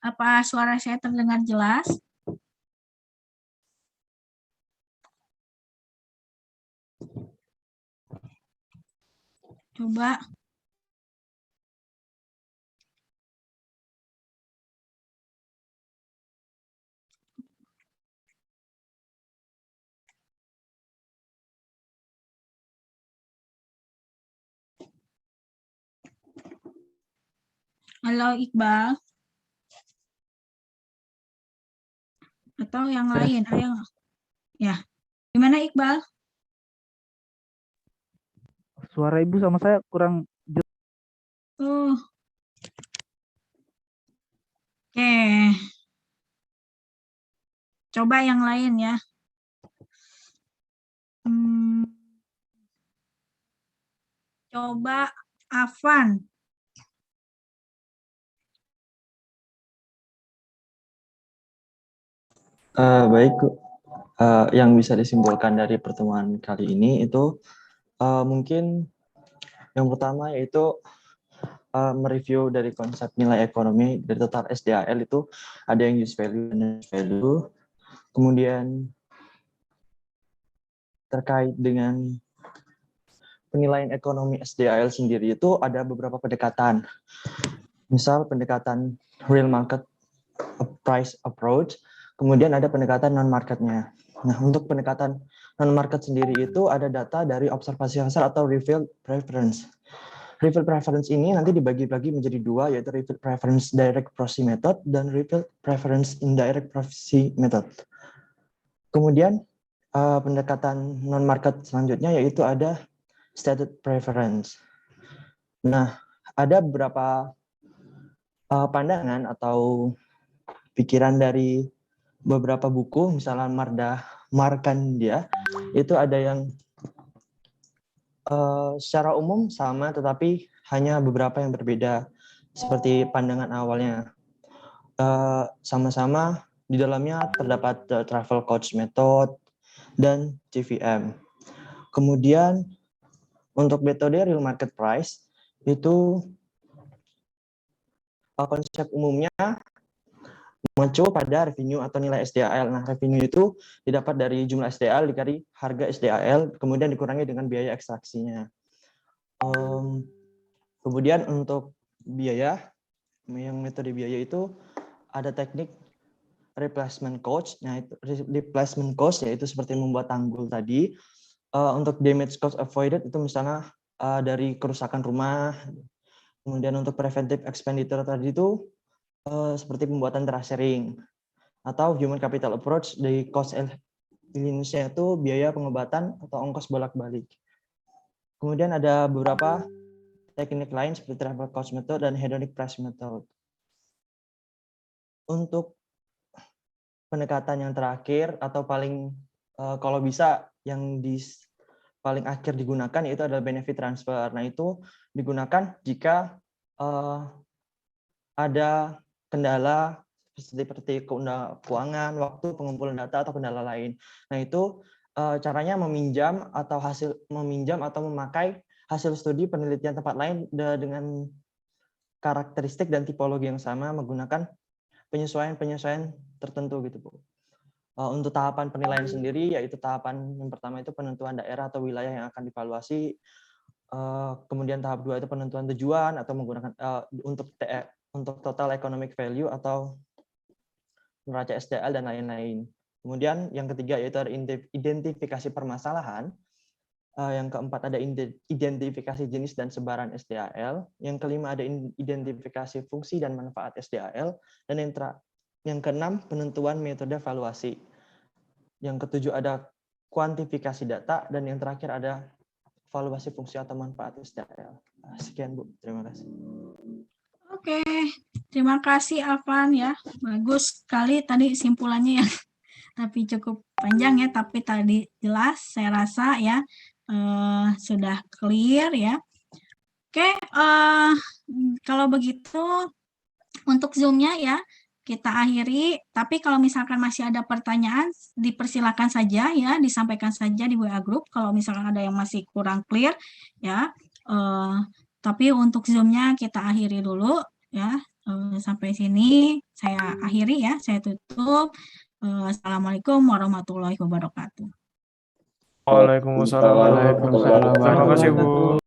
Apa suara saya terdengar jelas? Coba. Halo Iqbal. Atau yang lain? Ayo. Ya. Gimana Iqbal? suara Ibu sama saya kurang jelas. Oke. Coba yang lain ya. Coba Afan. Baik, yang bisa disimpulkan dari pertemuan kali ini itu mungkin yang pertama yaitu mereview dari konsep nilai ekonomi dari total SDAL itu ada yang use value dan use value. Kemudian terkait dengan penilaian ekonomi SDAL sendiri itu ada beberapa pendekatan. Misal pendekatan real market price approach, kemudian ada pendekatan non-marketnya. Nah, untuk pendekatan non-market sendiri itu ada data dari observasi pasar atau revealed preference. Revealed preference ini nanti dibagi-bagi menjadi dua, yaitu revealed preference direct proxy method dan revealed preference indirect proxy method. Kemudian pendekatan non-market selanjutnya yaitu ada stated preference. Nah, ada beberapa pandangan atau pikiran dari beberapa buku, misalnya Markandia, itu ada yang secara umum sama, tetapi hanya beberapa yang berbeda. Seperti pandangan awalnya, sama-sama di dalamnya terdapat travel coach method dan GVM. Kemudian untuk metode real market price itu konsep umumnya mengacu pada revenue atau nilai SDAL. Nah, revenue itu didapat dari jumlah SDAL dikali harga SDAL, kemudian dikurangi dengan biaya ekstraksinya. Kemudian untuk biaya, yang metode biaya itu ada teknik replacement cost. Nah, itu replacement cost yaitu seperti membuat tanggul tadi. Untuk damage cost avoided itu misalnya dari kerusakan rumah. Kemudian untuk preventive expenditure tadi itu seperti pembuatan tracering, atau human capital approach dari cost elimination itu biaya pengobatan atau ongkos bolak-balik. Kemudian ada beberapa teknik lain seperti travel cost method dan hedonic price method. Untuk pendekatan yang terakhir atau paling kalau bisa yang paling akhir digunakan yaitu adalah benefit transfer. Nah, itu digunakan jika ada kendala seperti keuangan, waktu, pengumpulan data, atau kendala lain. Nah, itu caranya meminjam atau memakai hasil studi penelitian tempat lain dengan karakteristik dan tipologi yang sama menggunakan penyesuaian-penyesuaian tertentu gitu, Bu. Untuk tahapan penilaian sendiri, yaitu tahapan yang pertama itu penentuan daerah atau wilayah yang akan dievaluasi. Kemudian tahap 2 itu penentuan tujuan atau menggunakan untuk total economic value atau neraca SDAL dan lain-lain. Kemudian yang ketiga yaitu ada identifikasi permasalahan. Yang keempat ada identifikasi jenis dan sebaran SDAL. Yang kelima ada identifikasi fungsi dan manfaat SDAL. Dan yang Yang keenam, penentuan metode evaluasi. Yang ketujuh ada kuantifikasi data, dan yang terakhir ada evaluasi fungsi atau manfaat SDAL. Sekian Bu, terima kasih. Oke, terima kasih Afan ya. Bagus sekali tadi simpulannya ya. Tapi cukup panjang ya, tapi tadi jelas saya rasa ya sudah clear ya. Oke, kalau begitu untuk Zoom-nya ya kita akhiri, tapi kalau misalkan masih ada pertanyaan dipersilakan saja ya, disampaikan saja di WA group kalau misalkan ada yang masih kurang clear ya. Tapi untuk Zoom-nya kita akhiri dulu ya. Sampai sini saya akhiri ya, saya tutup. Assalamualaikum warahmatullahi wabarakatuh. Waalaikumsalam. Waalaikumsalam Terima kasih Bu.